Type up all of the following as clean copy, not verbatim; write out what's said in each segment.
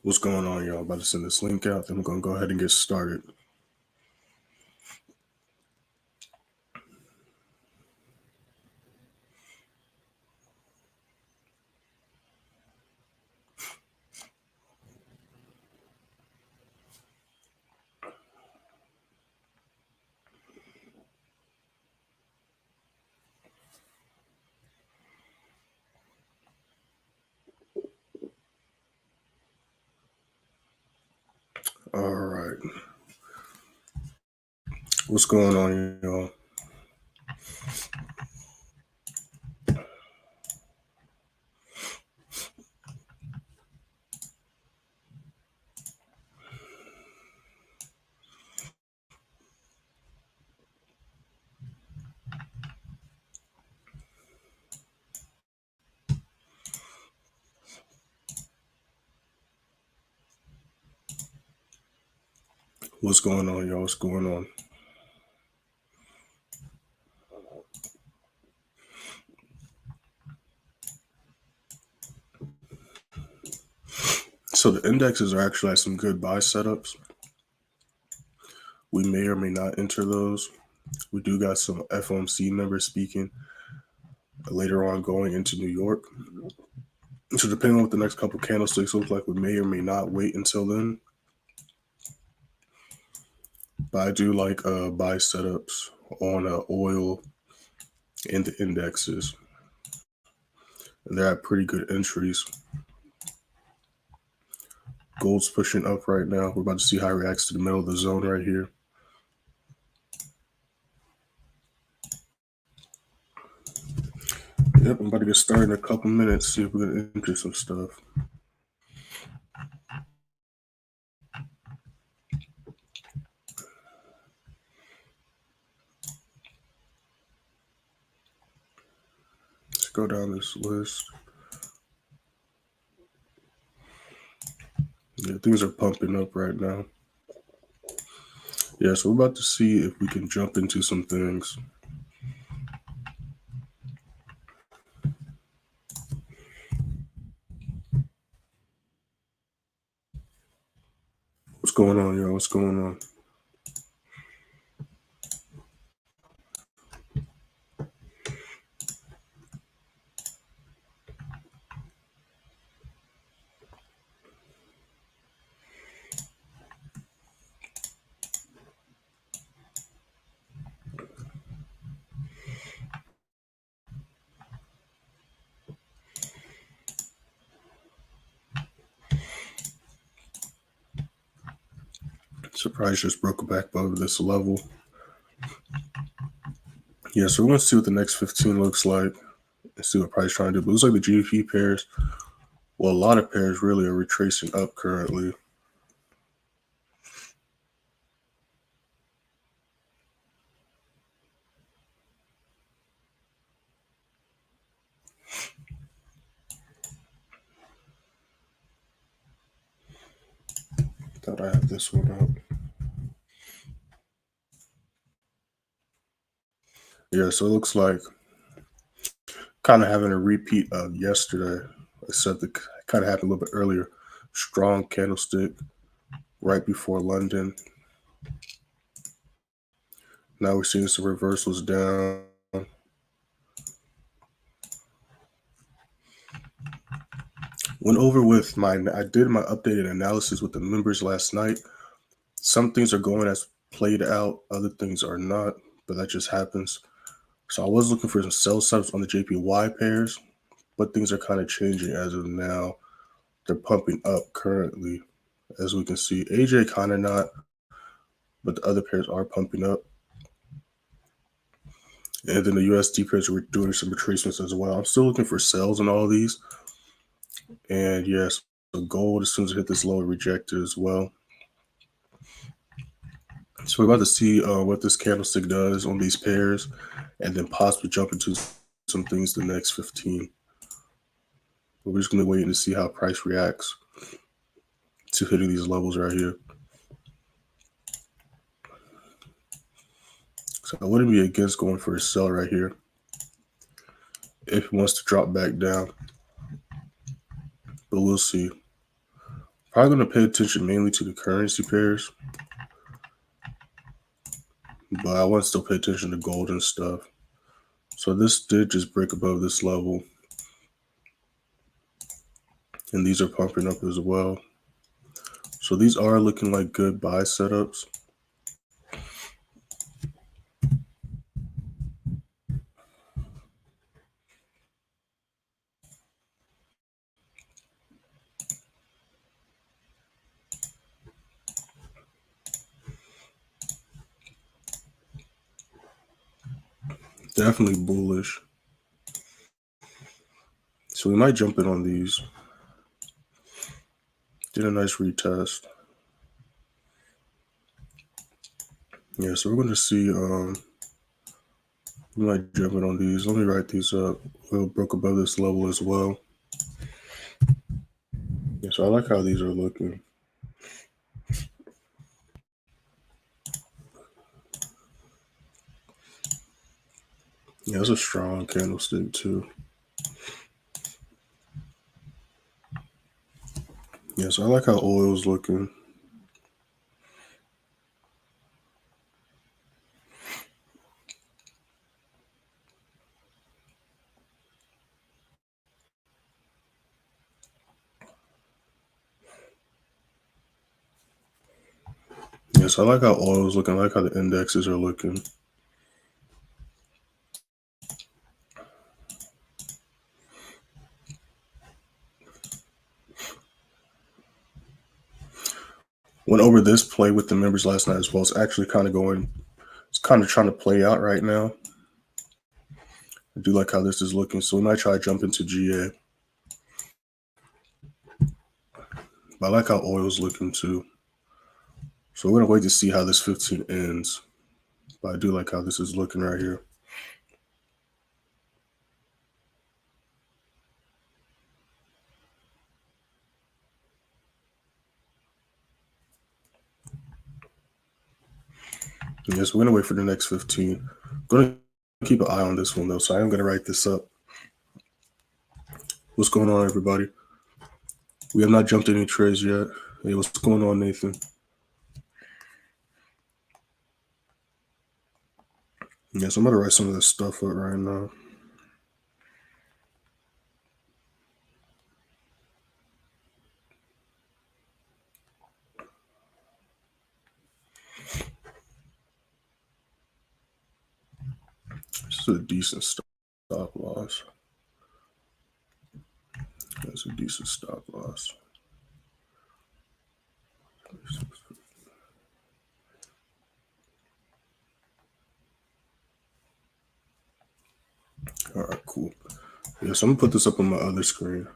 What's going on, y'all? About to send this link out, then we're going to go ahead and get started. All right. What's going on, y'all? What's going on, y'all? What's going on? So the indexes are actually at some good buy setups. We may or may not enter those. We do got some FOMC members speaking later on going into New York. So depending on what the next couple candlesticks look like, we may or may not wait until then. But I do like buy setups on oil and the indexes. And they're at pretty good entries. Gold's pushing up right now. We're about to see how it reacts to the middle of the zone right here. Yep, I'm about to get started in a couple minutes, see if we're going to enter some stuff. Let's go down this list. Yeah, things are pumping up right now. Yeah, so we're about to see if we can jump into some things. What's going on, y'all? What's going on? Surprise just broke back above this level. Yeah, so we're going to see what the next 15 looks like and see what price trying to do. But it looks like the GBP pairs, well, a lot of pairs really are retracing up currently. Thought I had this one out. Yeah, so it looks like kind of having a repeat of yesterday, except it kind of happened a little bit earlier. Strong candlestick right before London. Now we're seeing some reversals down. Went over with I did my updated analysis with the members last night. Some things are going as played out, other things are not, but that just happens. So I was looking for some sell setups on the JPY pairs, but things are kind of changing as of now. They're pumping up currently, as we can see. AJ kind of not, but the other pairs are pumping up. And then the USD pairs are doing some retracements as well. I'm still looking for sells on all of these. And yes, so gold, as soon as it hit this low, it rejected as well. So we're about to see what this candlestick does on these pairs, and then possibly jump into some things the next 15. But we're just going to wait to see how price reacts to hitting these levels right here. So I wouldn't be against going for a sell right here if it wants to drop back down. But we'll see. Probably going to pay attention mainly to the currency pairs, but I want to still pay attention to gold and stuff. So this did just break above this level, and these are pumping up as well. So these are looking like good buy setups. Definitely bullish. So we might jump in on these. Did a nice retest. Yeah, so we're going to see, we might jump in on these. Let me write these up. Oil broke above this level as well. Yeah, so I like how these are looking. Yeah, it's a strong candlestick too. Yeah, so I like how oil's looking. Yes, I like how oil's looking. I like how the indexes are looking. Went over this play with the members last night as well. It's actually kind of going, it's kind of trying to play out right now. I do like how this is looking. So we might try to jump into GA. But I like how oil's looking too. So we're going to wait to see how this 15 ends. But I do like how this is looking right here. Yes, we're going to wait for the next 15. I'm going to keep an eye on this one though. So I am going to write this up. What's going on, everybody? We have not jumped any trades yet. Hey, what's going on, Nathan? Yes, I'm going to write some of this stuff up right now. This is a decent stop loss. That's a decent stop loss. All right, cool. Yeah, so I'm going to put this up on my other screen.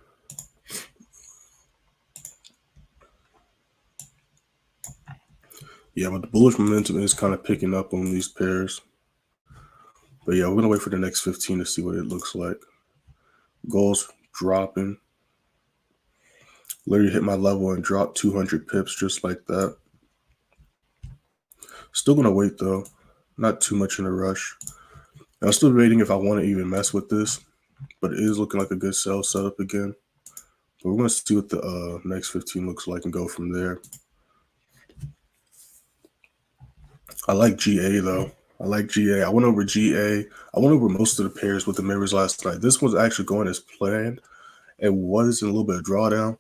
Yeah, but the bullish momentum is kind of picking up on these pairs. But yeah, we're going to wait for the next 15 to see what it looks like. Gold's dropping. Literally hit my level and dropped 200 pips just like that. Still going to wait though. Not too much in a rush. I'm still debating if I want to even mess with this, but it is looking like a good sell setup again. But we're going to see what the next 15 looks like and go from there. I like GA though. I like GA. I went over GA. I went over most of the pairs with the mirrors last night. This one's actually going as planned. It was in a little bit of drawdown.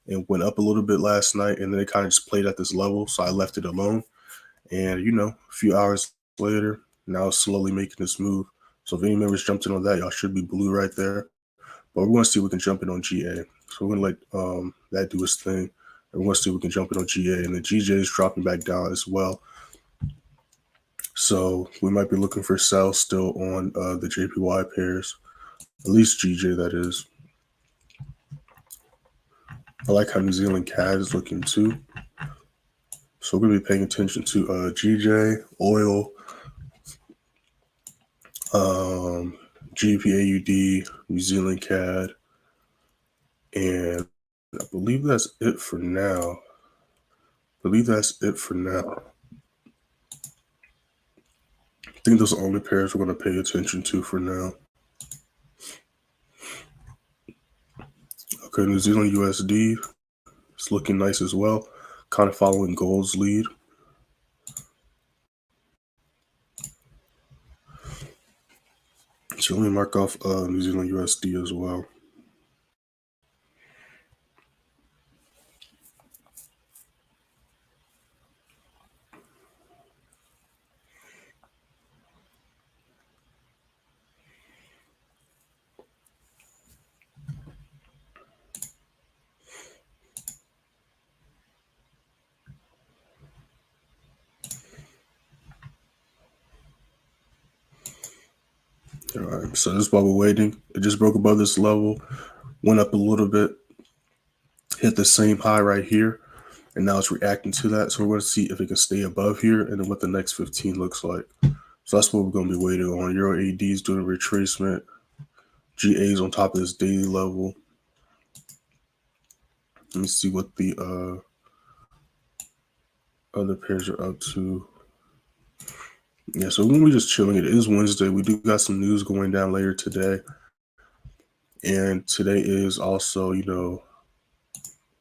It went up a little bit last night, and then it kind of just played at this level, so I left it alone. And, you know, a few hours later, now it's slowly making this move. So if any members jumped in on that, y'all should be blue right there. But we're going to see if we can jump in on GA. So we're going to let that do its thing. And we're going to see if we can jump in on GA. And the GJ is dropping back down as well. So we might be looking for sell still on the JPY pairs. At least GJ, that is. I like how New Zealand CAD is looking too. So we're going to be paying attention to GJ, oil, GBPAUD, New Zealand CAD, and I believe that's it for now. I think those are the only pairs we're going to pay attention to for now. Okay, New Zealand USD, It's looking nice as well, kind of following gold's lead. So let me mark off New Zealand USD as well. All right, so this is while we're waiting. It just broke above this level, went up a little bit, hit the same high right here, and now it's reacting to that. So we're going to see if it can stay above here and then what the next 15 looks like. So that's what we're going to be waiting on. Euro AD is doing a retracement. GA is on top of this daily level. Let me see what the other pairs are up to. Yeah, so we're just chilling. It is Wednesday. We do got some news going down later today. And today is also,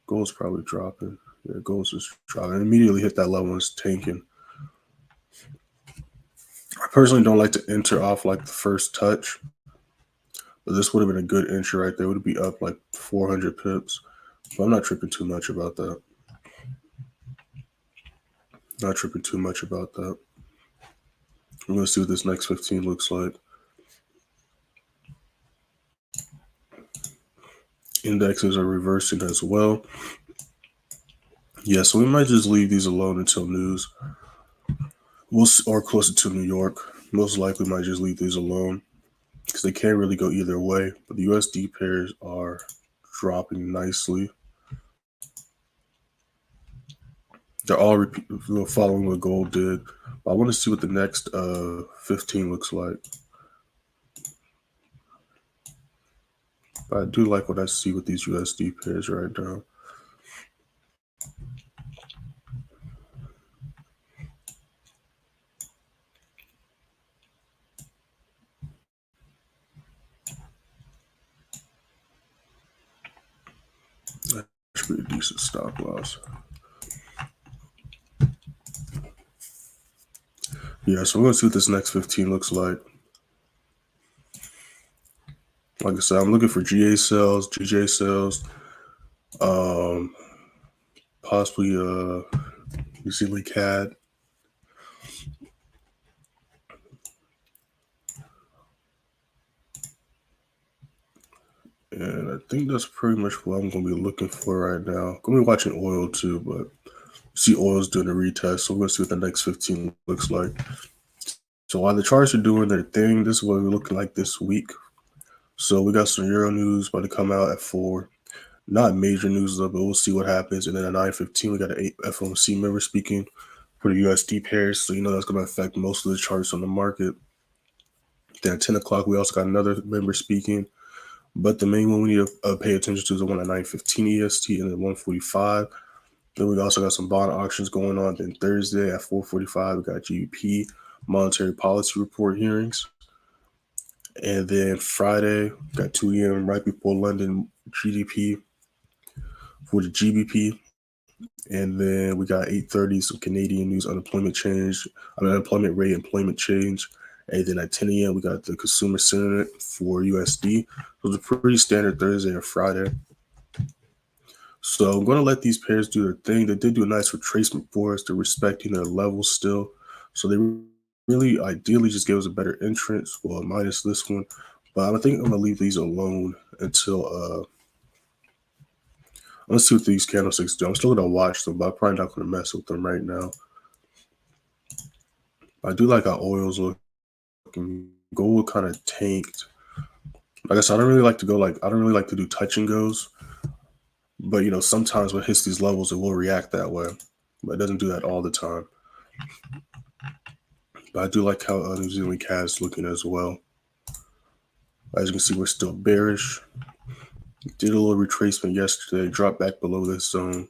gold's probably dropping. Yeah, gold's just dropping. Immediately hit that level and it's tanking. I personally don't like to enter off like the first touch. But this would have been a good entry right there. It would be up like 400 pips. But I'm not tripping too much about that. Not tripping too much about that. I'm going to see what this next 15 looks like. Indexes are reversing as well. Yeah, so we might just leave these alone until news. Or closer to New York. Most likely might just leave these alone because they can't really go either way. But the USD pairs are dropping nicely. They're all following what gold did. But I want to see what the next 15 looks like. But I do like what I see with these USD pairs right now. That's pretty decent stop loss. Yeah, so we're going to see what this next 15 looks like. Like I said, I'm looking for GA sales, GJ sales, possibly New Zealand CAD. And I think that's pretty much what I'm going to be looking for right now. I'm going to be watching oil too, but see oil's doing a retest. So we're going to see what the next 15 looks like. So while the charts are doing their thing, this is what we're looking like this week. So we got some Euro news about to come out at 4. Not major news though, but we'll see what happens. And then at 9:15, we got an FOMC member speaking for the USD pairs. So that's going to affect most of the charts on the market. Then at 10 o'clock, we also got another member speaking. But the main one we need to pay attention to is the one at 9:15 EST and then 1:45. Then we also got some bond auctions going on. Then Thursday at 4:45, we got GBP monetary policy report hearings. And then Friday, got 2 a.m. right before London GDP for the GBP. And then we got 8:30 some Canadian news, unemployment rate, employment change. And then at 10 a.m. we got the consumer sentiment for USD. So it's a pretty standard Thursday and Friday. So I'm going to let these pairs do their thing. They did do a nice retracement for us. They're respecting their levels still. So they really ideally just gave us a better entrance. Well, minus this one. But I think I'm going to leave these alone until let's see what these candlesticks do. I'm still going to watch them, but I'm probably not going to mess with them right now. I do like how oil's looking. Gold kind of tanked. Like I said, I don't really like to do touch and goes. But sometimes when it hits these levels, it will react that way. But it doesn't do that all the time. But I do like how New Zealand CAD is looking as well. As you can see, we're still bearish. Did a little retracement yesterday, dropped back below this zone,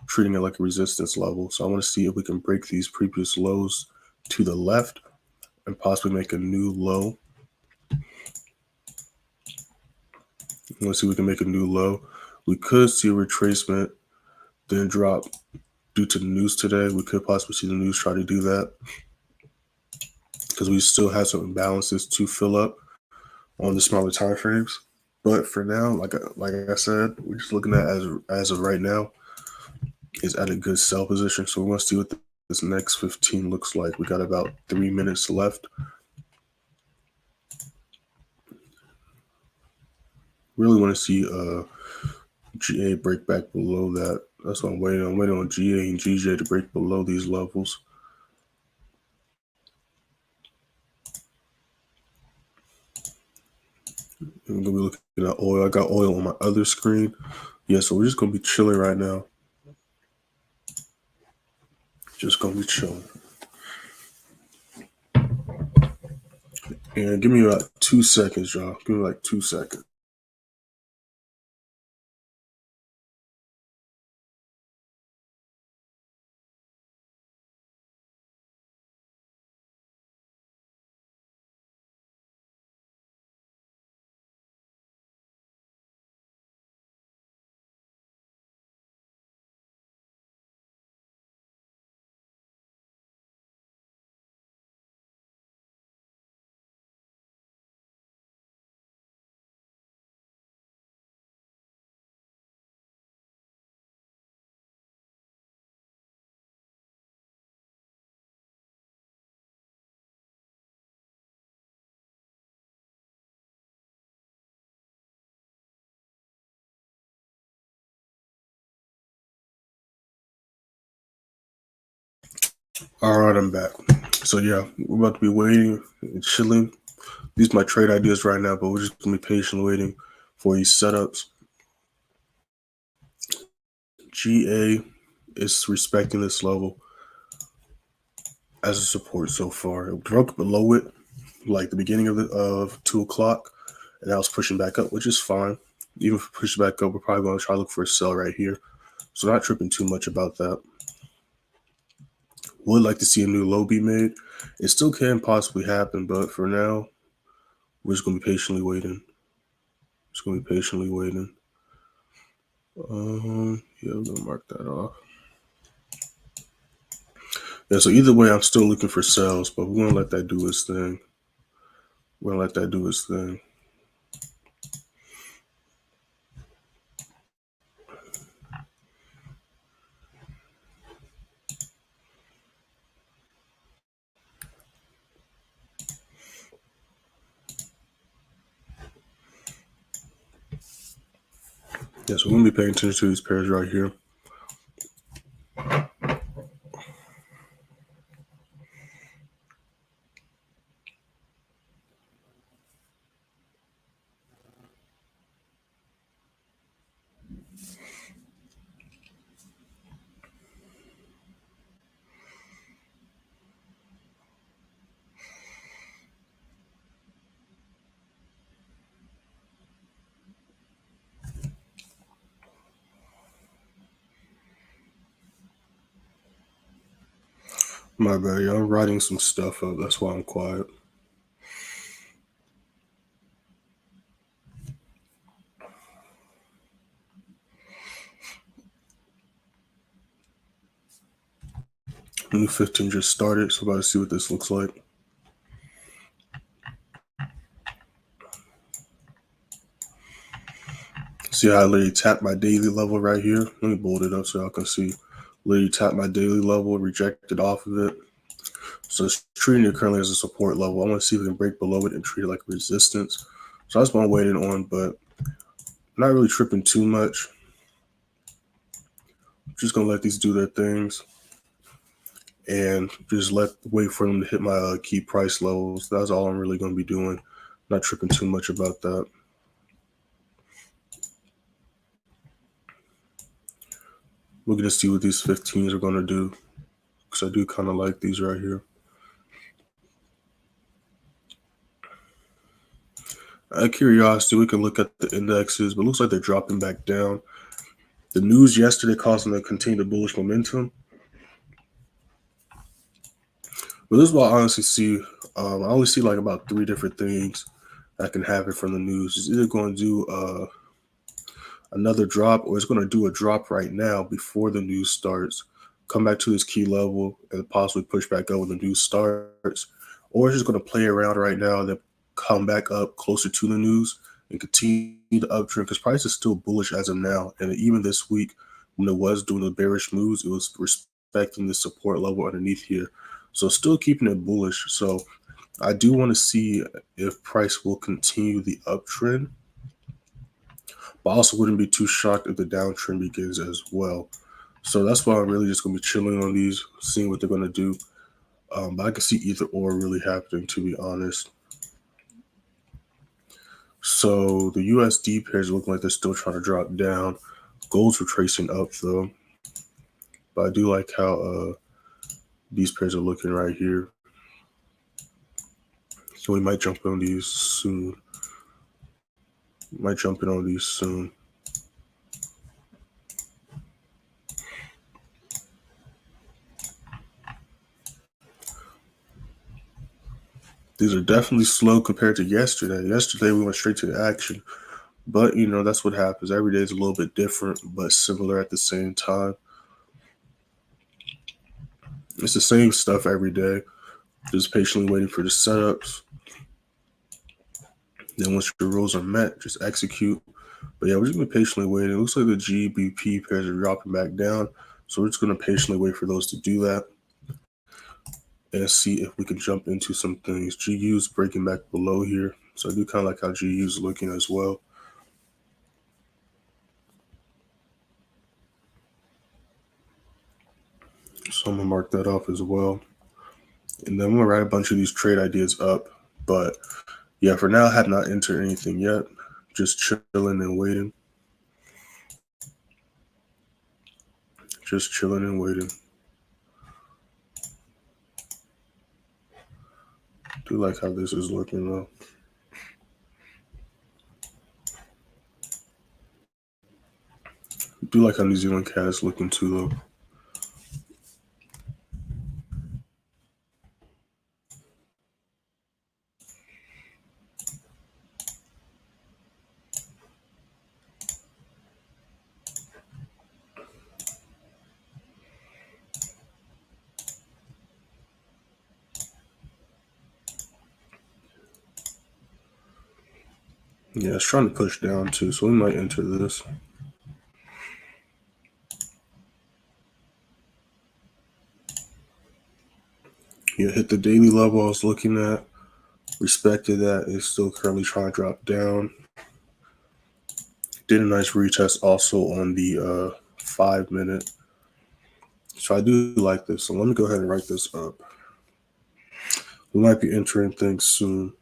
treating it like a resistance level. So I want to see if we can break these previous lows to the left and possibly make a new low. Let's see if we can make a new low. We could see a retracement then drop due to the news today. We could possibly see the news try to do that because we still have some imbalances to fill up on the smaller time frames. But for now, like I said, we're just looking at as of right now is at a good sell position. So we want to see what this next 15 looks like. We got about 3 minutes left. Really want to see GA break back below that. That's what I'm waiting on. I'm waiting on GA and GJ to break below these levels. I'm gonna be looking at oil. I got oil on my other screen. Yeah, so we're just gonna be chilling right now. Just gonna be chilling. And give me about 2 seconds, y'all. Give me like 2 seconds. All right, I'm back. So yeah, we're about to be waiting and chilling. These are my trade ideas right now, but we're just gonna be patiently waiting for these setups. GA is respecting this level as a support so far. It broke below it like the beginning of 2 o'clock, and now it's pushing back up, which is fine. Even if it pushes back up, we're probably going to try to look for a sell right here. So not tripping too much about that. Would like to see a new low be made. It still can possibly happen, but for now, we're just going to be patiently waiting. Just going to be patiently waiting. Yeah, I'm going to mark that off. Yeah, so either way, I'm still looking for sells, but we're going to let that do its thing. We're going to let that do its thing. Yeah, so we're going to be paying attention to these pairs right here. My bad, y'all. I'm writing some stuff up. That's why I'm quiet. New 15 just started, so about to see what this looks like. See how I literally tapped my daily level right here? Let me bold it up so y'all can see. Literally tapped my daily level, rejected off of it. So it's treating it currently as a support level. I want to see if we can break below it and treat it like resistance. So that's what I'm waiting on, but not really tripping too much. Just gonna let these do their things and just wait for them to hit my key price levels. That's all I'm really gonna be doing. Not tripping too much about that. We're gonna see what these 15s are gonna do because I do kind of like these right here. Out of curiosity, we can look at the indexes, but it looks like they're dropping back down. The news yesterday caused them to continue the bullish momentum. But this is what I honestly see. I only see like about 3 different things that can happen from the news. It's either going to do another drop, or it's going to do a drop right now before the news starts, come back to this key level and possibly push back up when the news starts, or it's just going to play around right now and then come back up closer to the news and continue the uptrend, because price is still bullish as of now. And even this week, when it was doing the bearish moves, it was respecting the support level underneath here. So still keeping it bullish. So I do want to see if price will continue the uptrend, but I also wouldn't be too shocked if the downtrend begins as well. So that's why I'm really just going to be chilling on these, seeing what they're going to do. But I can see either or really happening, to be honest. So the USD pairs look like they're still trying to drop down. Gold's retracing up though. But I do like how these pairs are looking right here. So we might jump on these soon. Might jump in on these soon. These are definitely slow compared to yesterday. Yesterday we went straight to the action. But, you know, that's what happens. Every day is a little bit different, but similar at the same time. It's the same stuff every day. Just patiently waiting for the setups. Then once your rules are met, just execute. But yeah, we're just going to patiently wait. It looks like the GBP pairs are dropping back down. So we're just going to patiently wait for those to do that and see if we can jump into some things. GU's breaking back below here. So I do kind of like how GU's looking as well. So I'm going to mark that off as well. And then I'm going to write a bunch of these trade ideas up. But yeah, for now, I have not entered anything yet. Just chilling and waiting. Just chilling and waiting. Do like how this is looking though. Do like how New Zealand cat is looking too though. Yeah, it's trying to push down too, so we might enter this. Yeah, hit the daily level I was looking at. Respected that. It's still currently trying to drop down. Did a nice retest also on the 5 minute. So I do like this. So let me go ahead and write this up. We might be entering things soon.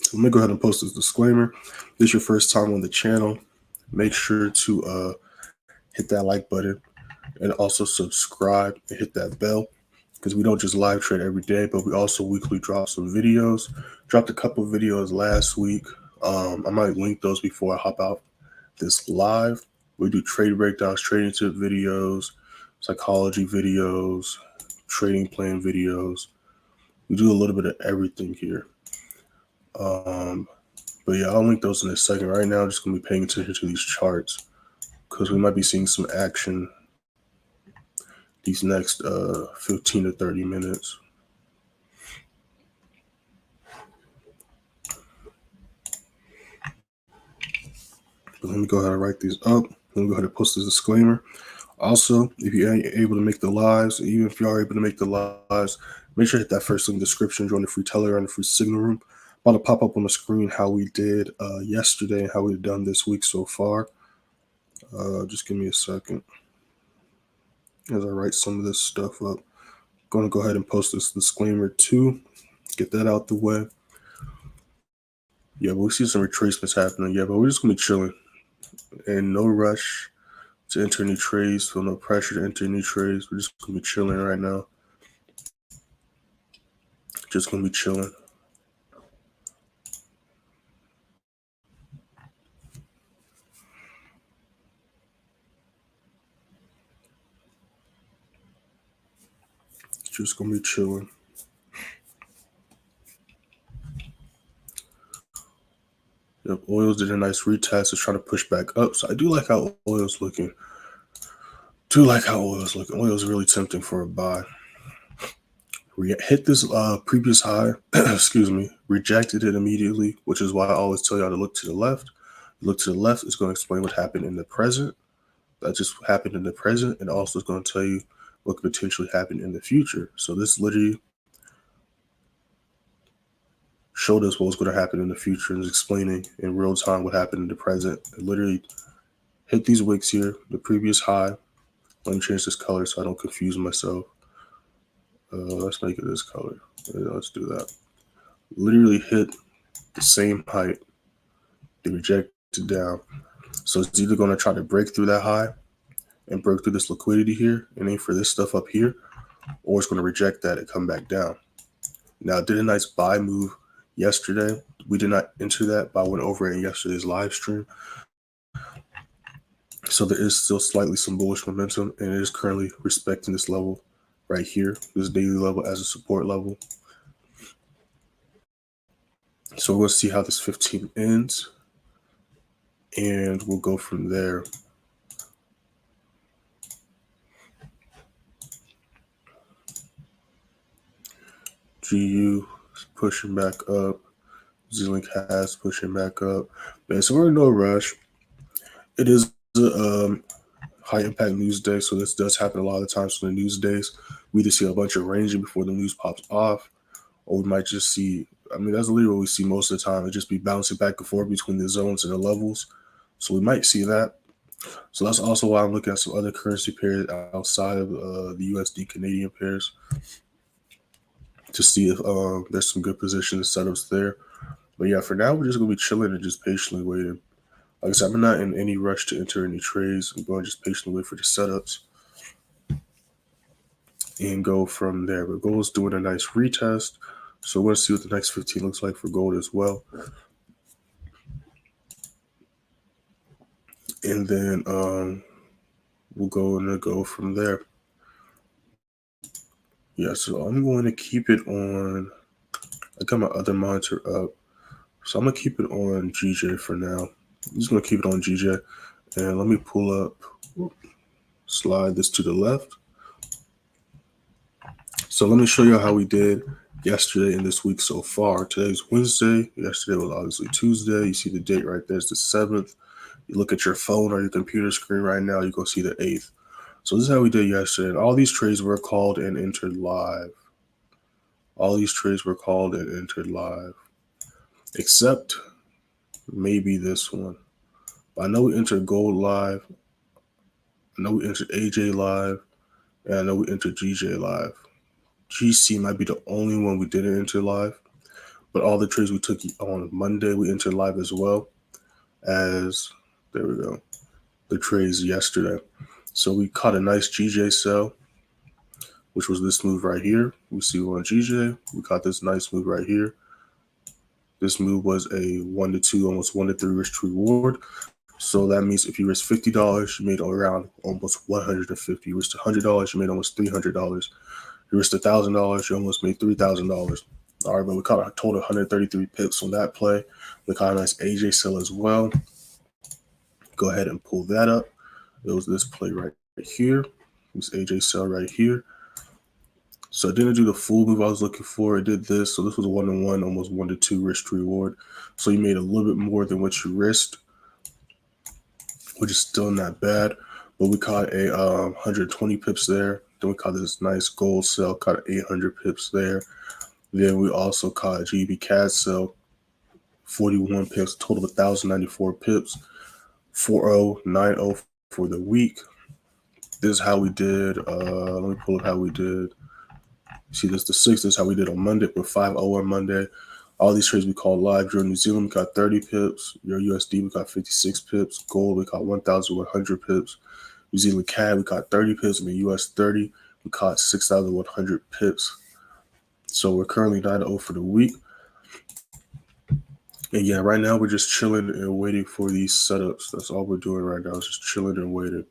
So let me go ahead and post this disclaimer. If this is your first time on the channel, make sure to hit that like button and also subscribe and hit that bell, because we don't just live trade every day, but we also weekly drop some videos. Dropped a couple videos last week. I might link those before I hop out this live. We do trade breakdowns, trading tip videos, psychology videos, trading plan videos. We do a little bit of everything here. But yeah, I'll link those in a second. Right now, I'm just going to be paying attention to these charts, because we might be seeing some action these next 15 to 30 minutes. But let me go ahead and write these up. Let me go ahead and post this disclaimer. Also, if you ain't able to make the lives, even if you are able to make the lives, make sure to hit that first link in the description, join the free Telegram and the free Signal Room. About to pop up on the screen how we did yesterday and how we've done this week so far. Just give me a second as I write some of this stuff up. Going to go ahead and post this disclaimer too. Get that out the way. Yeah, but we see some retracements happening. Yeah, but we're just going to be chilling. And no rush to enter new trades. Feel no pressure to enter new trades. We're just going to be chilling right now. Just going to be chilling. Just gonna be chilling. Yep, oils did a nice retest. It's trying to push back up. So I do like how oil's looking. Oil is really tempting for a buy. We hit this previous high, excuse me, rejected it immediately, which is why I always tell y'all to look to the left. Look to the left is going to explain what happened in the present. That just happened in the present, and also is going to tell you what could potentially happen in the future. So this literally showed us what was going to happen in the future and is explaining in real time what happened in the present. It literally hit these wicks here, the previous high. Let me change this color so I don't confuse myself. Let's make it this color. Yeah, let's do that. Literally hit the same height. They rejected down. So it's either going to try to break through that high and break through this liquidity here and aim for this stuff up here, or it's going to reject that and come back down. Now, it did a nice buy move yesterday. We did not enter that, but I went over it in yesterday's live stream. So there is still slightly some bullish momentum, and it is currently respecting this level right here, this daily level as a support level. So we're going to see how this 15 ends, and we'll go from there. GU is pushing back up. Z-Link has pushing back up. Man, so we're in no rush. It is a high impact news day, so this does happen a lot of the times on the news days. We either see a bunch of ranging before the news pops off, or we might just see, I mean, that's literally what we see most of the time. It just be bouncing back and forth between the zones and the levels. So we might see that. So that's also why I'm looking at some other currency pairs outside of the USD Canadian pairs to see if there's some good position setups there. But yeah, for now, we're just going to be chilling and just patiently waiting. Like I said, I'm not in any rush to enter any trades. I'm going to just patiently wait for the setups and go from there. But gold is doing a nice retest. So we're going to see what the next 15 looks like for gold as well. And then we'll go from there. Yeah, so I'm going to keep it on. I got my other monitor up. So I'm going to keep it on GJ for now. I'm just going to keep it on GJ. And let me pull up, slide this to the left. So let me show you how we did yesterday and this week so far. Today's Wednesday. Yesterday was obviously Tuesday. You see the date right there. It's the 7th. You look at your phone or your computer screen right now, you go see the 8th. So this is how we did yesterday. And all these trades were called and entered live. All these trades were called and entered live. Except maybe this one. I know we entered gold live. I know we entered AJ live. And I know we entered GJ live. GC might be the only one we didn't enter live. But all the trades we took on Monday, we entered live as well as, there we go, the trades yesterday. So we caught a nice GJ sell, which was this move right here. We see on GJ, we caught this nice move right here. This move was a 1 to 2, almost 1 to 3 risk to reward. So that means if you risk $50, you made around almost $150. You risked $100, you made almost $300. You risked $1,000, you almost made $3,000. All right, but we caught a total 133 pips on that play. We caught a nice AJ sell as well. Go ahead and pull that up. It was this play right here. This AJ sell right here. So it didn't do the full move I was looking for. It did this. So this was a 1-to-1, almost 1 to 2 risk to reward. So you made a little bit more than what you risked, which is still not bad. But we caught a 120 pips there. Then we caught this nice gold sell, caught 800 pips there. Then we also caught a GBPJPY sell, 41 pips, total of 1,094 pips, 4090 for the week. This is how we did. Let me pull up how we did. See, this is the 6th. This is how we did on Monday. We're 5-0 on Monday. All these trades we called live. Euro New Zealand, we got 30 pips. Euro USD, we got 56 pips. Gold, we caught 1,100 pips. New Zealand CAD, we caught 30 pips. And the US30, we caught 6,100 pips. So we're currently 9-0 for the week. And yeah, right now we're just chilling and waiting for these setups. That's all we're doing right now, is just chilling and waiting.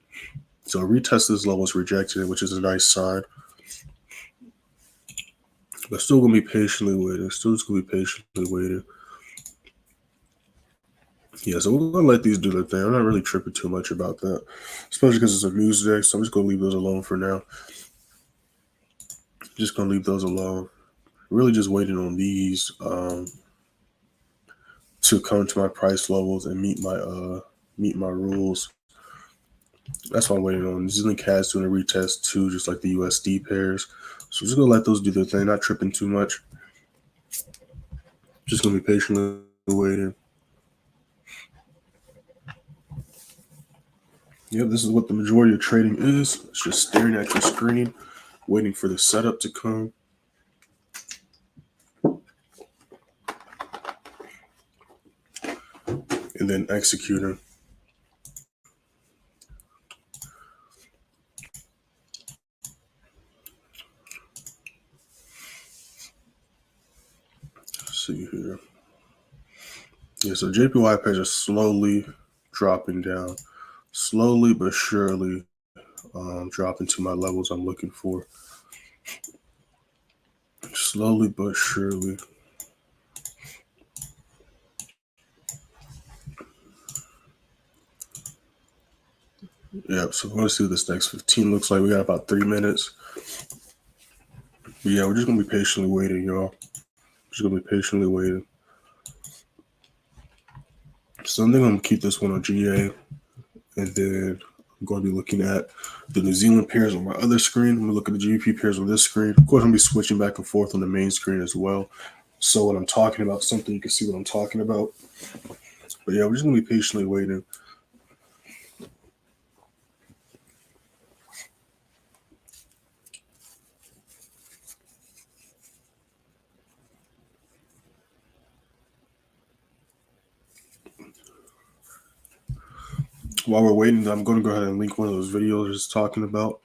So retest this level is rejected, which is a nice sign. But still gonna be patiently waiting. Still just gonna be patiently waiting. Yeah, so we're gonna let these do their thing. I'm not really tripping too much about that, especially because it's a news day. So I'm just gonna leave those alone for now. Just gonna leave those alone. Really just waiting on these to come to my price levels and meet my rules. That's what I'm waiting on. New Zealand CAD's doing a retest too, just like the USD pairs. So just gonna let those do their thing, not tripping too much. Just gonna be patiently waiting. Yep, this is what the majority of trading is. It's just staring at your screen, waiting for the setup to come. And then executing. Let's see here. Yeah, so JPY pairs are slowly dropping down. Slowly but surely dropping to my levels I'm looking for. Slowly but surely. Yeah, so we're going to see what this next 15 looks like. We got about 3 minutes. But yeah, we're just going to be patiently waiting, y'all. Just going to be patiently waiting. So I'm going to keep this one on GA. And then I'm going to be looking at the New Zealand pairs on my other screen. I'm going to look at the GBP pairs on this screen. Of course, I'm going to be switching back and forth on the main screen as well. So when I'm talking about something, you can see what I'm talking about. But yeah, we're just going to be patiently waiting. While we're waiting, I'm going to go ahead and link one of those videos I was talking about.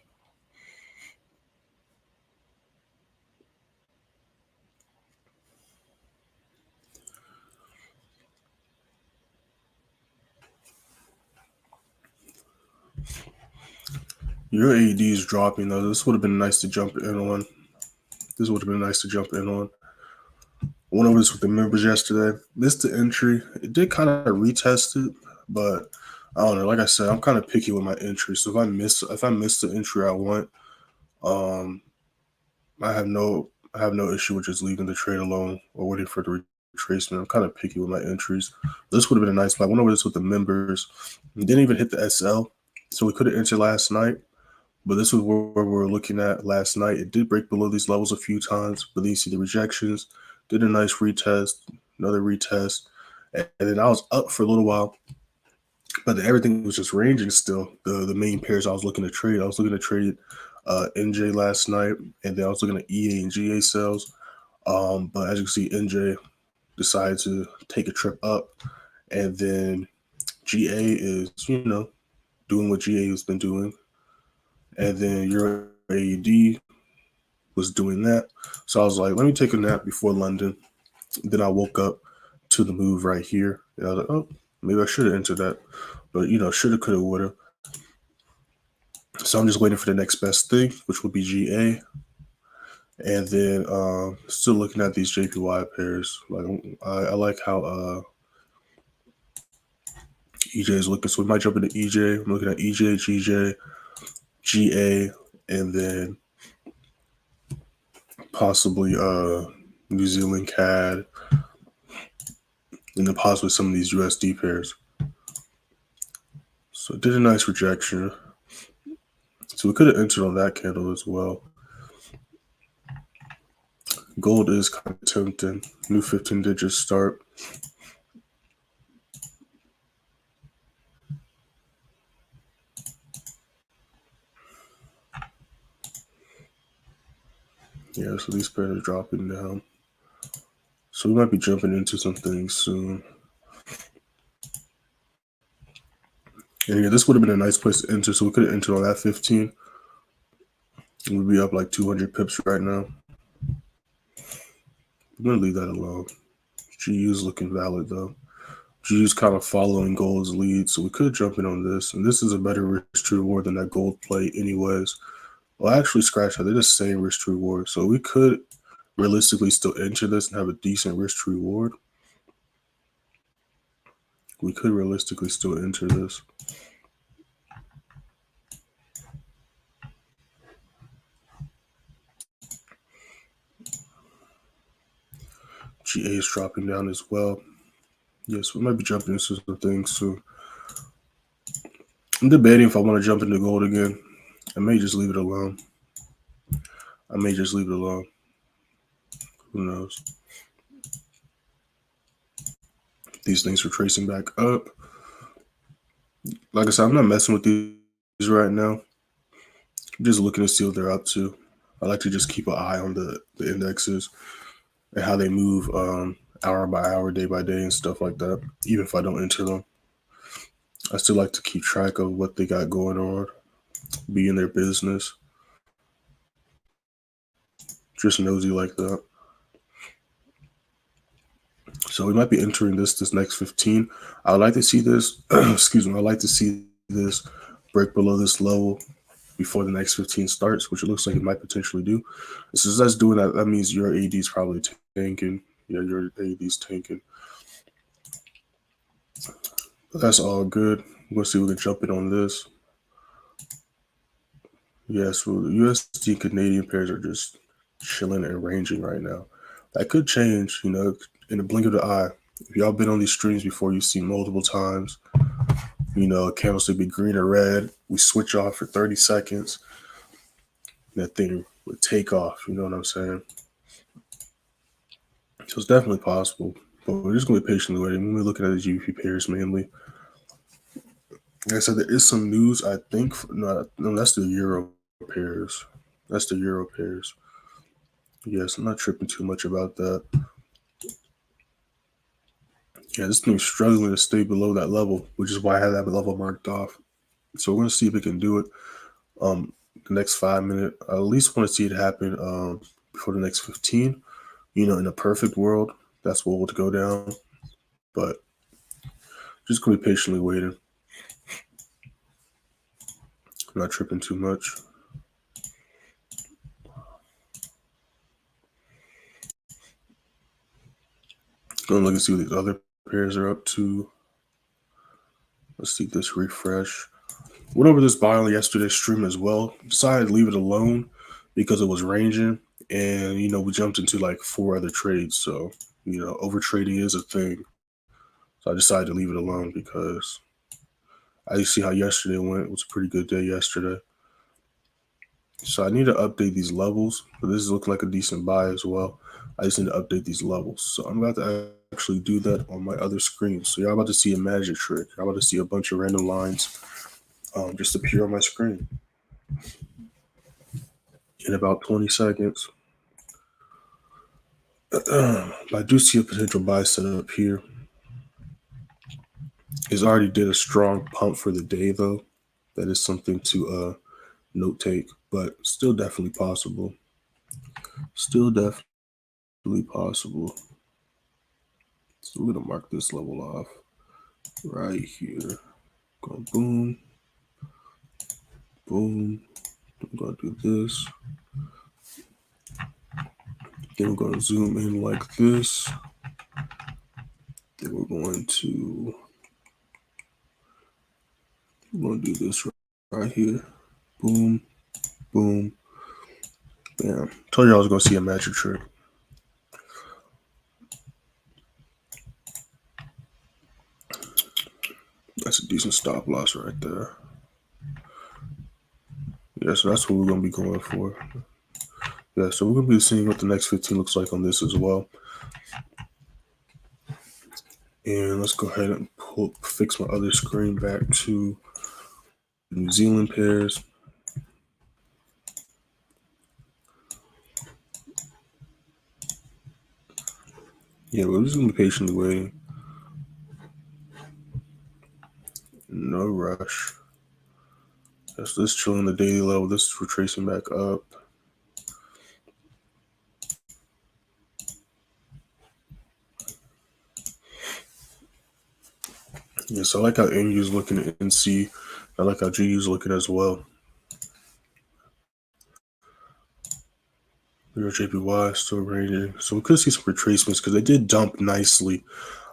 Your AED is dropping though. This would have been nice to jump in on. This would have been nice to jump in on. Went over this with the members yesterday. Missed the entry. It did kind of retest it, but I don't know. Like I said, I'm kind of picky with my entry. So if I miss the entry I want, I have no issue with just leaving the trade alone or waiting for the retracement. I'm kind of picky with my entries. This would have been a nice play. I went over this with the members. Didn't even hit the SL, so we could have entered last night. But this was where we were looking at last night. It did break below these levels a few times, but then you see the rejections. Did a nice retest, another retest, and then I was up for a little while, but everything was just ranging still. The main pairs I was looking to trade. I was looking to trade NJ last night, and then I was looking at EA and GA sales. But as you can see, NJ decided to take a trip up, and then GA is, doing what GA has been doing. And then your AED was doing that. So I was like, let me take a nap before London. Then I woke up to the move right here. And I was like, oh, maybe I should have entered that. But, shoulda, coulda, woulda. So I'm just waiting for the next best thing, which would be GA. And then still looking at these JPY pairs. Like I like how EJ is looking. So we might jump into EJ. I'm looking at EJ, GJ, GA, and then possibly New Zealand CAD, and then possibly some of these USD pairs. So it did a nice rejection. So we could have entered on that candle as well. Gold is kind of tempting. New 15-digit start. Yeah, so these pairs are dropping down. So we might be jumping into some things soon. And yeah, this would have been a nice place to enter. So we could have entered on that 15. We'd be up like 200 pips right now. I'm going to leave that alone. GU is looking valid though. GU is kind of following gold's lead. So we could jump in on this. And this is a better risk to reward than that gold play anyways. Well, actually, scratch that. They're the same risk to reward. So we could realistically still enter this and have a decent risk to reward. We could realistically still enter this. GA is dropping down as well. Yes, we might be jumping into some things soon. I'm debating if I want to jump into gold again. I may just leave it alone. Who knows? These things are tracing back up. Like I said, I'm not messing with these right now. I'm just looking to see what they're up to. I like to just keep an eye on the indexes and how they move hour by hour, day by day, and stuff like that. Even if I don't enter them, I still like to keep track of what they got going on, be in their business. Just nosy like that. So we might be entering this next 15. I would like to see this, excuse me, I'd like to see this break below this level before the next 15 starts, which it looks like it might potentially do. As soon as that's doing that, that means your AD is probably tanking. Yeah, your AD is tanking. But that's all good. We'll see if we can jump in on this. Yes, well, the USD Canadian pairs are just chilling and ranging right now. That could change, you know, in the blink of the eye. If y'all been on these streams before, you've seen multiple times, you know, a candlestick be green or red. We switch off for 30 seconds. That thing would take off, you know what I'm saying? So it's definitely possible. But we're just going to be patiently waiting. We're looking at the GBP pairs mainly. Like I said, there is some news, I think. No, that's the Euro pairs. That's the Euro pairs. Yes, I'm not tripping too much about that. Yeah, this thing's struggling to stay below that level, which is why I have that level marked off. So we're going to see if it can do it the next 5 minutes. I at least want to see it happen before the next 15. You know, in a perfect world, that's what would go down. But just going to be patiently waiting. I'm not tripping too much. Going to look and see what these other pairs are up to. Let's see this refresh. Went over this buy on yesterday's stream as well. Decided to leave it alone because it was ranging. And, you know, we jumped into like 4 other trades. So, you know, over trading is a thing. So I decided to leave it alone because I see how yesterday went. It was a pretty good day yesterday. So I need to update these levels. But this is looking like a decent buy as well. I just need to update these levels. So I'm about to actually do that on my other screen. So y'all about to see a magic trick. Y'all about to see a bunch of random lines just appear on my screen in about 20 seconds. I do see a potential buy set up here. It's already did a strong pump for the day, though. That is something to note take, but still definitely possible. Still definitely possible. So we're going to mark this level off right here. Go boom, boom. I'm going to do this. Then we're going to zoom in like this. Then we're going to do this right here. Boom, boom, bam. Told you I was going to see a magic trick. That's a decent stop loss right there. Yeah, so that's what we're going to be going for. Yeah, so we're going to be seeing what the next 15 looks like on this as well. And let's go ahead and fix my other screen back to New Zealand pairs. Yeah, we're just going to be patiently waiting. No rush. Let's chill on the daily level. This is retracing back up. Yeah, so I like how NU is looking at NC. I like how GU is looking as well. JPY still ranging. So we could see some retracements because they did dump nicely.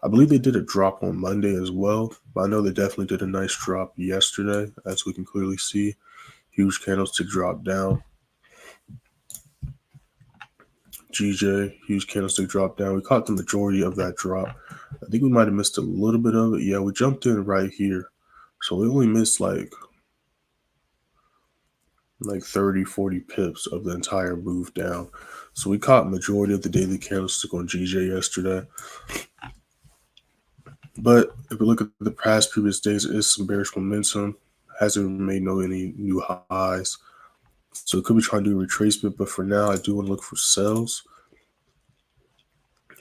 I believe they did a drop on Monday as well, but I know they definitely did a nice drop yesterday, as we can clearly see. Huge candlestick drop down. GJ, huge candlestick drop down. We caught the majority of that drop. I think we might have missed a little bit of it. Yeah, we jumped in right here. So we only missed like 30, 40 pips of the entire move down. So we caught majority of the daily candlestick on GJ yesterday. But if we look at the past previous days, it is some bearish momentum. Hasn't made any new highs. So it could be trying to do a retracement, but for now, I do want to look for sells.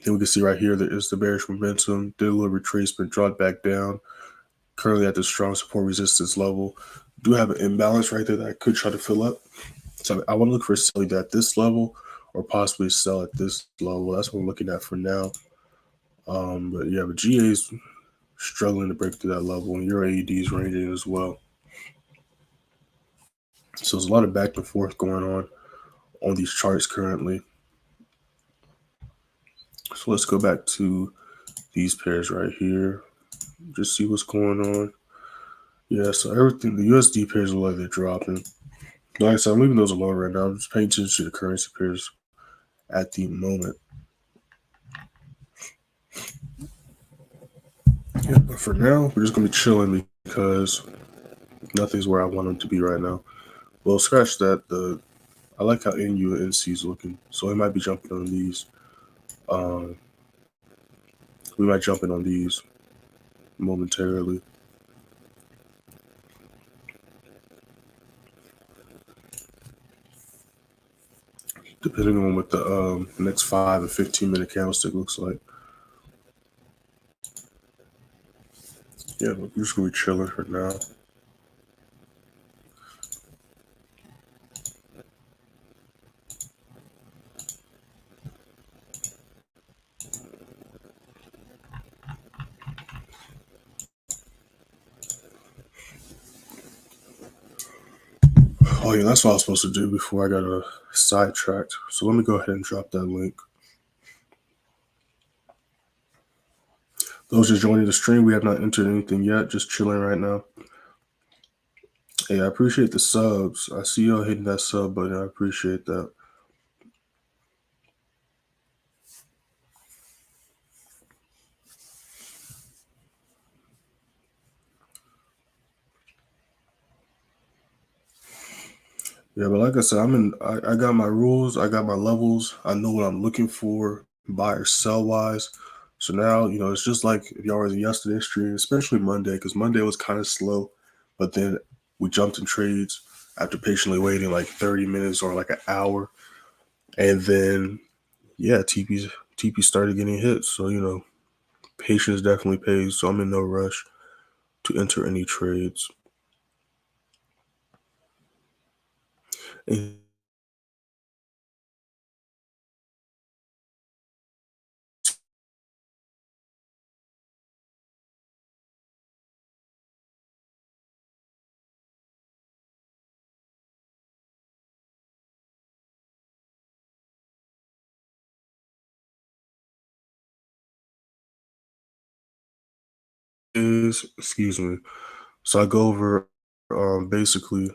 Then we can see right here that is the bearish momentum. Did a little retracement, dropped back down. Currently at the strong support resistance level. Do have an imbalance right there that I could try to fill up. So I want to look for selling at this level or possibly sell at this level. That's what I'm looking at for now. But yeah, but GA's struggling to break through that level, and your AED is ranging as well. So there's a lot of back and forth going on these charts currently. So let's go back to these pairs right here. Just see what's going on. Yeah, so everything, the USD pairs look like they're dropping. Like I said, I'm leaving those alone right now. I'm just paying attention to the currency pairs at the moment. Yeah, but for now, we're just going to be chilling because nothing's where I want them to be right now. Well, scratch that. I like how NU and NC is looking, so we might be jumping on these. We might jump in on these momentarily. Depending on what the next 5 and 15-minute candlestick looks like. Yeah, we're just going to be chilling for now. Oh yeah, that's what I was supposed to do before I got sidetracked. So let me go ahead and drop that link. Those just joining the stream, we have not entered anything yet. Just chilling right now. Hey, I appreciate the subs. I see y'all hitting that sub button. I appreciate that. Yeah, but like I said, I got my rules, I got my levels, I know what I'm looking for, buy or sell wise. So now, it's just like if y'all was in yesterday's stream, especially Monday, because Monday was kind of slow, but then we jumped in trades after patiently waiting like 30 minutes or like an hour. And then yeah, TP started getting hit. So, patience definitely pays. So I'm in no rush to enter any trades. And excuse me. So I go over basically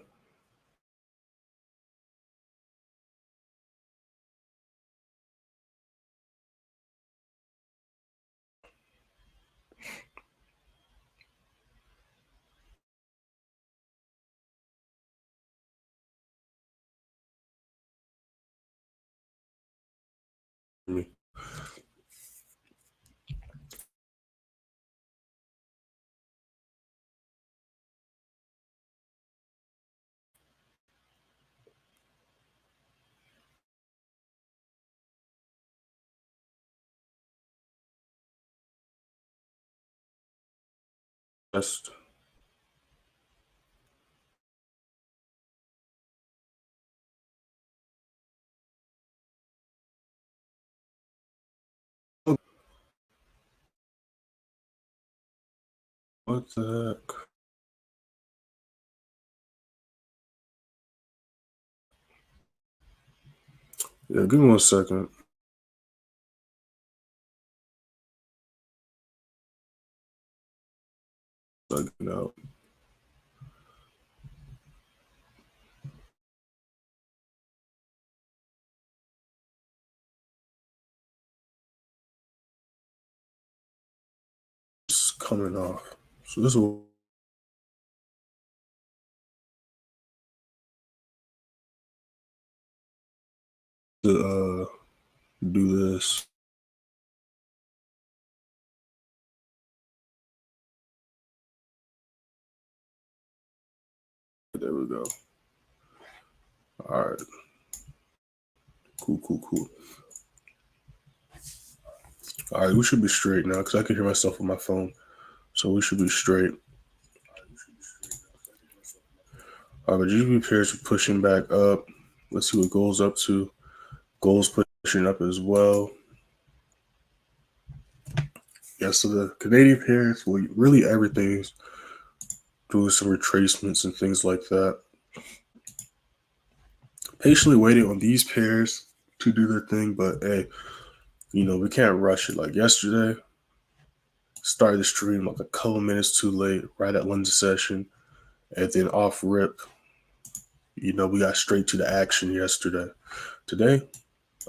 me. Just what the heck? Yeah, give me 1 second. No. It's coming off. So this will do this. There we go. All right. Cool. All right, we should be straight now because I can hear myself on my phone. So we should be straight. All right, but GB pairs are pushing back up. Let's see what gold's up to. Gold's pushing up as well. Yeah, so the Canadian pairs, well, really everything's doing some retracements and things like that. Patiently waiting on these pairs to do their thing, but hey, we can't rush it. Like yesterday, started the stream like a couple minutes too late, right at London session, and then off rip, we got straight to the action yesterday. Today,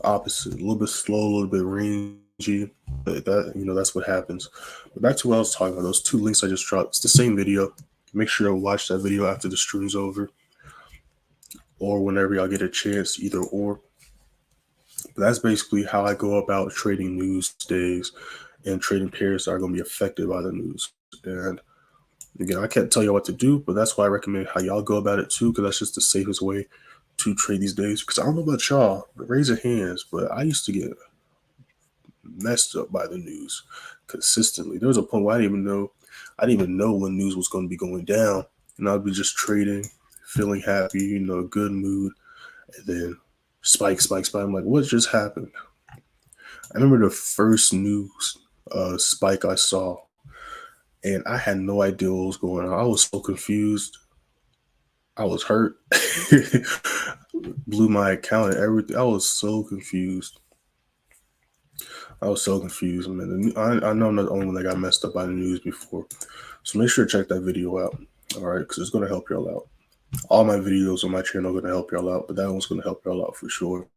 opposite, a little bit slow, a little bit rangy. But that's what happens. But back to what I was talking about, those two links I just dropped. It's the same video. Make sure to watch that video after the stream's over, or whenever y'all get a chance, either or. But that's basically how I go about trading news days and trading pairs that are going to be affected by the news. And again, I can't tell you what to do, but that's why I recommend how y'all go about it too, because that's just the safest way to trade these days. Because I don't know about y'all, raise your hands, but I used to get messed up by the news consistently. There was a point where I didn't even know when news was going to be going down, and I'd be just trading, feeling happy, good mood, and then spike. I'm like, what just happened? I remember the first news spike I saw, and I had no idea what was going on. I was so confused. I was hurt. Blew my account and everything. I was so confused. Man. I know I'm not the only one that got messed up by the news before. So make sure to check that video out. All right, because it's going to help y'all out. All my videos on my channel are going to help y'all out, but that one's going to help y'all out for sure.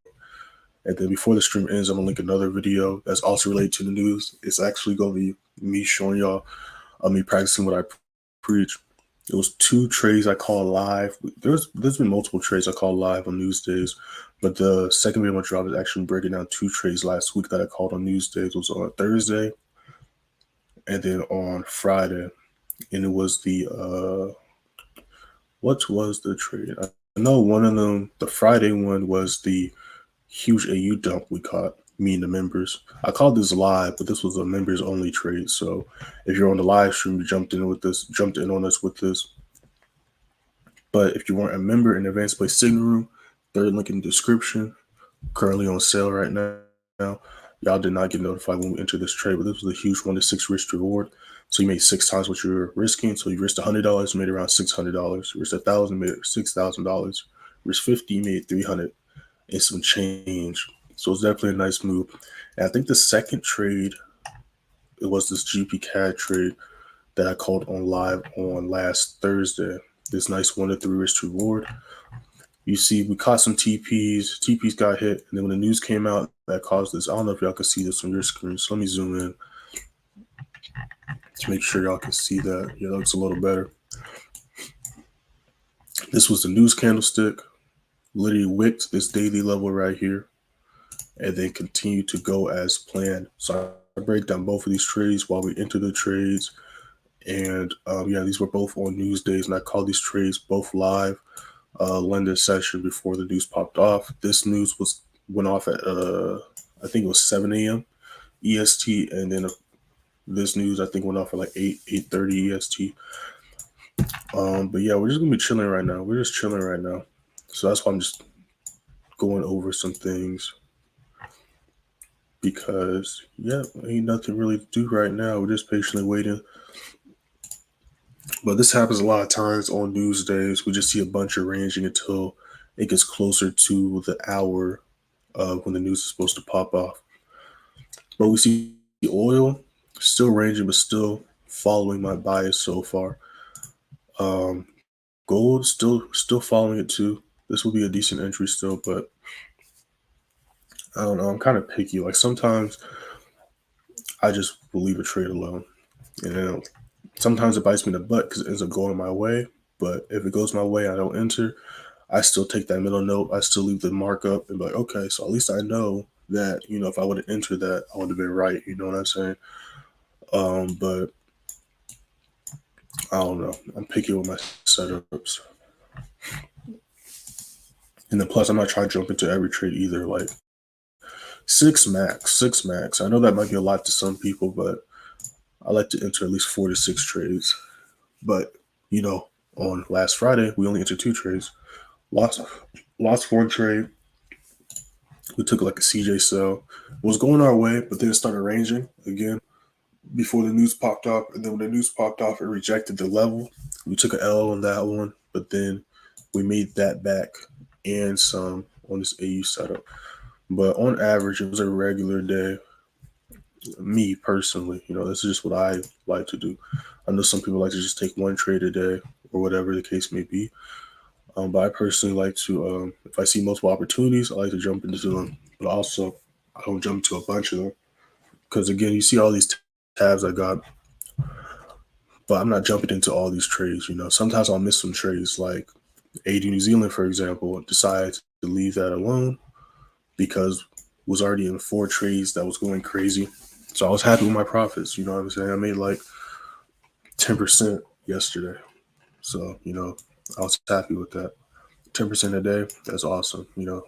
And then before the stream ends, I'm going to link another video that's also related to the news. It's actually going to be me showing y'all me practicing what I preach. It was 2 trades I call live. There's been multiple trades I call live on news days, but the second video I'm gonna drop is actually breaking down 2 trades last week that I called on news days. It was on Thursday and then on Friday, and it was what was the trade? I know one of them. The Friday one was the huge AU dump we caught. Me and the members. I called this live, but this was a members only trade. So if you're on the live stream, you jumped in on us with this. But if you weren't a member in the Advanced Play Signal Room, third link in the description. Currently on sale right now. Y'all did not get notified when we entered this trade, but this was a huge 1 to 6 risk reward. So you made 6 times what you're risking. So you risked $100, made around $600. You risked $1,000, made $6,000. Risked 50, made 300 and some change. So it's definitely a nice move. And I think the second trade, it was this GP trade that I called on live on last Thursday. This nice 1 to 3 risk reward. You see, we caught some TPs. TPs got hit, and then when the news came out, that caused this. I don't know if y'all can see this on your screen, so let me zoom in to make sure y'all can see that. Yeah, that looks a little better. This was the news candlestick. Literally wicked this daily level right here, and then continued to go as planned. So I break down both of these trades while we enter the trades. And these were both on news days, and I called these trades both live. London session before the news popped off. This news went off at I think it was 7 a.m. EST, and then this news I think went off at like 8:30 EST. But yeah, we're just gonna be chilling right now. We're just chilling right now, so that's why I'm just going over some things because ain't nothing really to do right now. We're just patiently waiting. But this happens a lot of times on news days. We just see a bunch of ranging until it gets closer to the hour when the news is supposed to pop off. But we see oil still ranging, but still following my bias so far. Gold still following it too. This will be a decent entry still, but I don't know. I'm kind of picky. Like sometimes I just will leave a trade alone, and then sometimes it bites me in the butt because it ends up going my way. But if it goes my way, I don't enter. I still take that middle note. I still leave the markup and be like, okay, so at least I know that, if I would have entered that, I would have been right. You know what I'm saying? But I don't know. I'm picky with my setups. And then plus, I'm not trying to jump into every trade either. Like six max. I know that might be a lot to some people, but I like to enter at least 4 to 6 trades. But, on last Friday, we only entered 2 trades. Lost 1 trade. We took like a CJ sell. It was going our way, but then it started ranging again before the news popped off. And then when the news popped off, it rejected the level. We took an L on that one, but then we made that back and some on this AU setup. But on average, it was a regular day. Me personally, this is just what I like to do. I know some people like to just take 1 trade a day or whatever the case may be. But I personally like to, if I see multiple opportunities, I like to jump into them. But also, I don't jump into a bunch of them. Because again, you see all these tabs I got, but I'm not jumping into all these trades. Sometimes I'll miss some trades. Like AD New Zealand, for example, decided to leave that alone because it was already in 4 trades that was going crazy. So I was happy with my profits. You know what I'm saying? I made like 10% yesterday. So, I was happy with that. 10% a day, that's awesome. I'm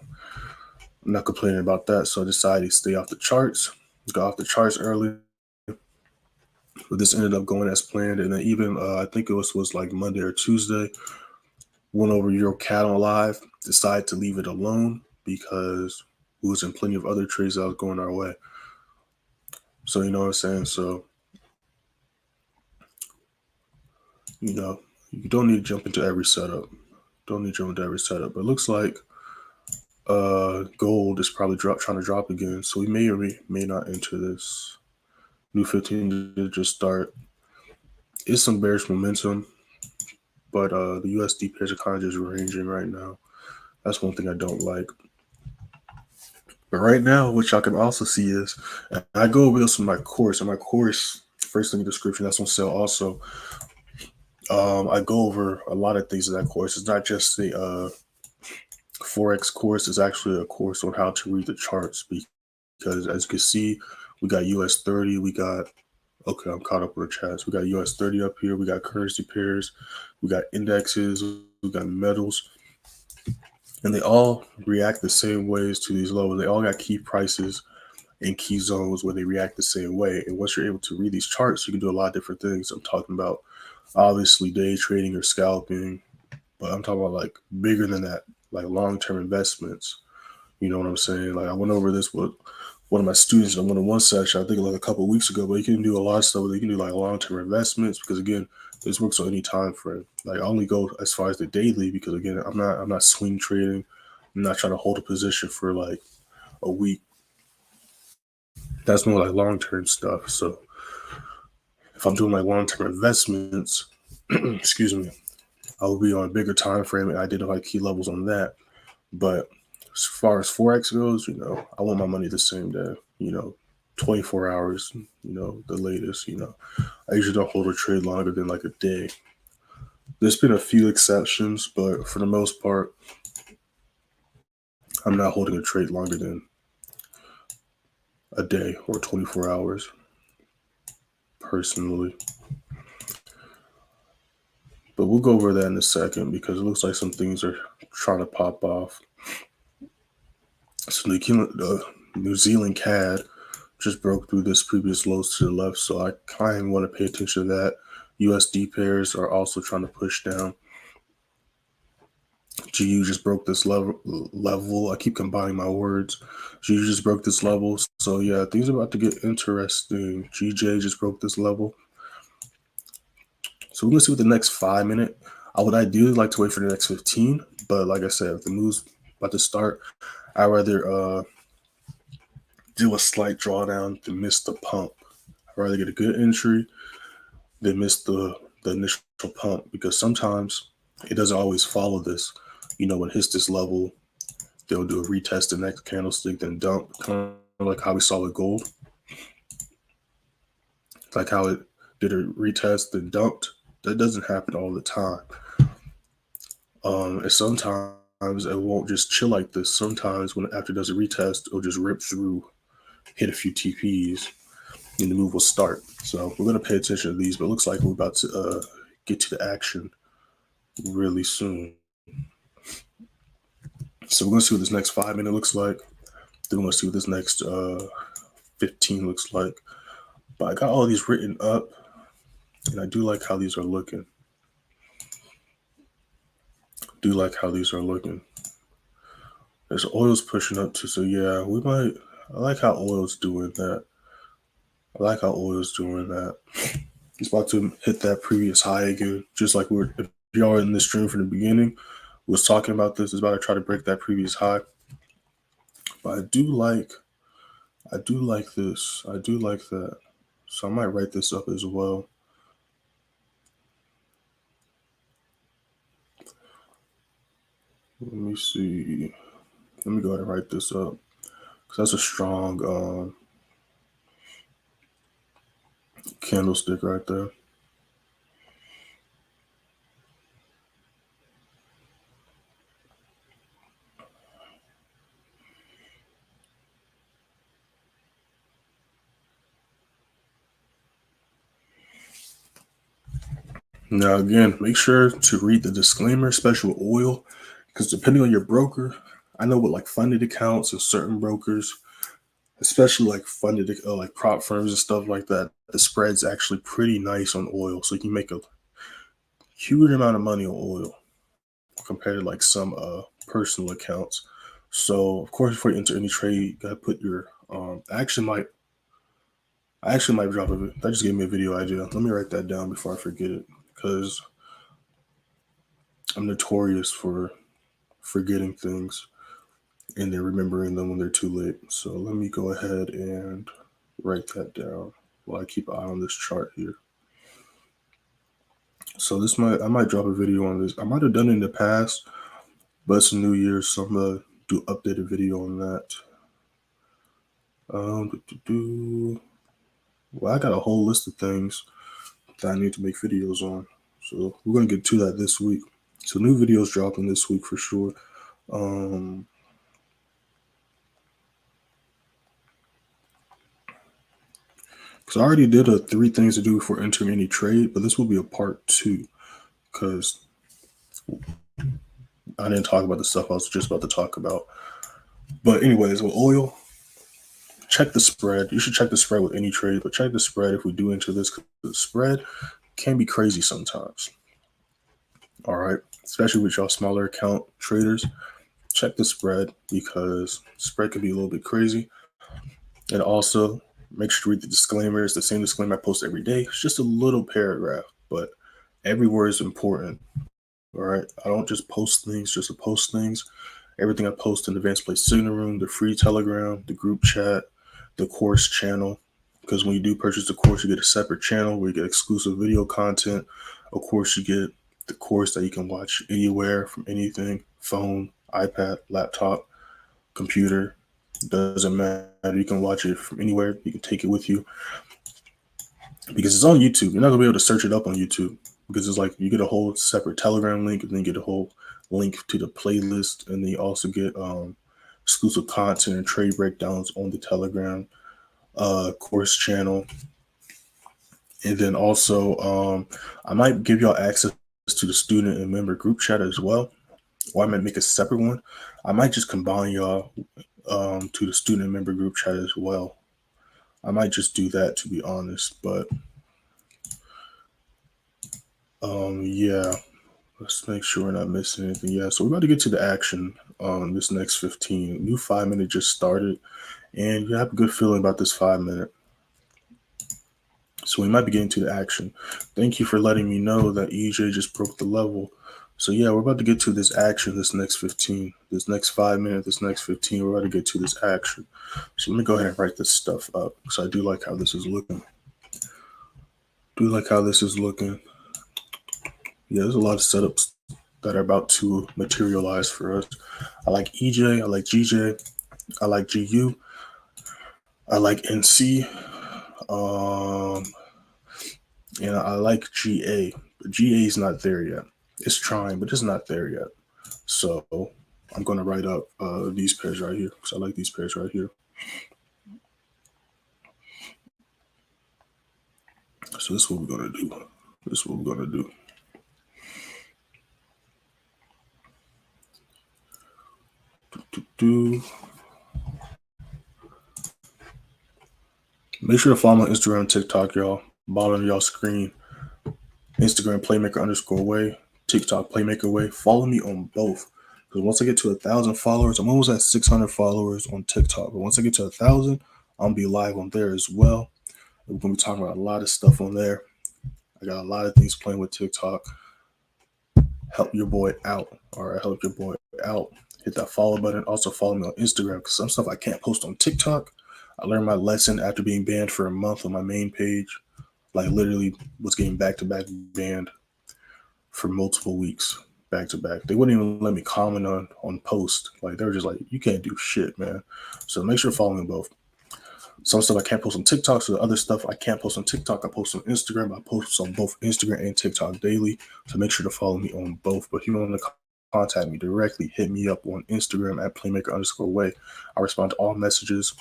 not complaining about that. So I decided to stay off the charts. Got off the charts early. But this ended up going as planned. And then even, I think it was like Monday or Tuesday, went over Euro Cattle Live, decided to leave it alone because we was in plenty of other trades that was going our way. So, you know what I'm saying? So, you don't need to jump into every setup. But it looks like gold is probably trying to drop again. So we may or may not enter this. New 15 to just start. It's some bearish momentum, but the USD pairs are kind of just ranging right now. That's one thing I don't like. But right now, what y'all can also see is, I go over this in my course. And my course, first link in the description, that's on sale also. I go over a lot of things in that course. It's not just the Forex course. It's actually a course on how to read the charts because as you can see, we got US30, we got, okay, I'm caught up with the chats. We got US30 up here, we got currency pairs, we got indexes, we got metals, and they all react the same ways to these levels. They all got key prices and key zones where they react the same way. And once you're able to read these charts, you can do a lot of different things. I'm talking about obviously day trading or scalping, but I'm talking about like bigger than that, like long-term investments. You know what I'm saying? Like I went over this with one of my students in a one-on-one session, I think like a couple of weeks ago, but you can do a lot of stuff. You can do like long-term investments because again, this works on any time frame. Like I only go as far as the daily because again, I'm not swing trading. I'm not trying to hold a position for like a week. That's more like long-term stuff. So if I'm doing like long-term investments, excuse me, I will be on a bigger time frame and identify key levels on that. But as far as Forex goes, I want my money the same day, 24 hours, the latest, I usually don't hold a trade longer than like a day. There's been a few exceptions, but for the most part, I'm not holding a trade longer than a day or 24 hours personally. But we'll go over that in a second because it looks like some things are trying to pop off. So the New Zealand CAD just broke through this previous lows to the left, so I kind of want to pay attention to that. USD pairs are also trying to push down. GU just broke this level. I keep combining my words. GU just broke this level. So yeah, things are about to get interesting. GJ just broke this level. So we're going to see what the next 5 minute. I would ideally like to wait for the next 15. But like I said, if the news about to start, I'd rather do a slight drawdown than miss the pump. I'd rather get a good entry than miss the initial pump, because sometimes it doesn't always follow this. When it hits this level, they'll do a retest the next candlestick, then dump, kind of like how we saw with gold. Like how it did a retest and dumped. That doesn't happen all the time. And sometimes it won't just chill like this. Sometimes after it does a retest, it'll just rip through, hit a few TPs, and the move will start. So we're going to pay attention to these, but it looks like we're about to get to the action really soon. So we're going to see what this next 5 minute looks like. Then we're going to see what this next 15 looks like. But I got all these written up, and I do like how these are looking. There's oil's pushing up too, so yeah, I like how oil's doing that. He's about to hit that previous high again, just like if y'all are in this stream from the beginning, was talking about this. It's about to try to break that previous high. But I do like this. I do like that. So I might write this up as well. Let me see. Let me go ahead and write this up, because that's a strong candlestick right there. Now, again, make sure to read the disclaimer, especially with oil, because depending on your broker, I know with like funded accounts and certain brokers, especially like funded like prop firms and stuff like that, the spread's actually pretty nice on oil. So you can make a huge amount of money on oil compared to like some personal accounts. So of course, before you enter any trade, you gotta put your I actually might drop a that just gave me a video idea. Let me write that down before I forget it, because I'm notorious for forgetting things and then remembering them when they're too late. So let me go ahead and write that down while I keep an eye on this chart here. So I might drop a video on this. I might have done it in the past, but it's a new year, so I'm gonna do an updated video on that. Well, I got a whole list of things that I need to make videos on, so we're gonna get to that this week. So new videos dropping this week for sure. Because I already did a 3 things to do before entering any trade, but this will be a part 2, because I didn't talk about the stuff I was just about to talk about. But anyways, with oil, check the spread. You should check the spread with any trade, but check the spread if we do enter this, because the spread can be crazy sometimes. All right, especially with y'all smaller account traders, check the spread, because spread can be a little bit crazy. And also, make sure to read the disclaimer. It's the same disclaimer I post every day. It's just a little paragraph, but every word is important. All right. I don't just post things just to post things. Everything I post in the Advanced Play Signal Room, the free Telegram, the group chat, the course channel. Because when you do purchase the course, you get a separate channel where you get exclusive video content. Of course, you get the course that you can watch anywhere from anything: phone, iPad, laptop, computer. Doesn't matter. You can watch it from anywhere. You can take it with you, because it's on YouTube. You're not gonna be able to search it up on YouTube, because it's like you get a whole separate Telegram link, and then you get a whole link to the playlist, and then you also get exclusive content and trade breakdowns on the Telegram course channel. And then also I might give y'all access to the student and member group chat as well, or I might make a separate one. I might just combine y'all to the student member group chat as well. I might just do that, to be honest. But yeah, let's make sure we're not missing anything. Yeah, so we're about to get to the action on this next 15. New 5 minute just started, and you have a good feeling about this 5 minute. So we might be getting to the action. Thank you for letting me know that EJ just broke the level. So yeah, we're about to get to this action, this next 5 minutes, this next 15, we're about to get to this action. So let me go ahead and write this stuff up because I do like how this is looking. Yeah, there's a lot of setups that are about to materialize for us. I like EJ, I like GJ, I like GU, I like NC, and I like GA. But GA is not there yet. It's trying, but it's not there yet. So I'm going to write up these pairs right here because I like these pairs right here. So this is what we're going to do. Make sure to follow me on Instagram and TikTok, y'all. Bottom of y'all screen. Instagram playmaker_way, TikTok playmaker_way. Follow me on both. Because once I get to 1,000 followers, I'm almost at 600 followers on TikTok. But once I get to 1,000, I'll be live on there as well. We're going to be talking about a lot of stuff on there. I got a lot of things playing with TikTok. Help your boy out. All right, help your boy out. Hit that follow button. Also follow me on Instagram because some stuff I can't post on TikTok. I learned my lesson after being banned for a month on my main page. Like literally was getting back-to-back banned for multiple weeks back to back. They wouldn't even let me comment on post. Like they were just like, you can't do shit, man. So make sure to follow me both. Some stuff I can't post on TikTok, so the other stuff I can't post on TikTok, I post on Instagram. I post on both Instagram and TikTok daily. So make sure to follow me on both. But if you want to contact me directly, hit me up on Instagram at playmaker_way. I respond to all messages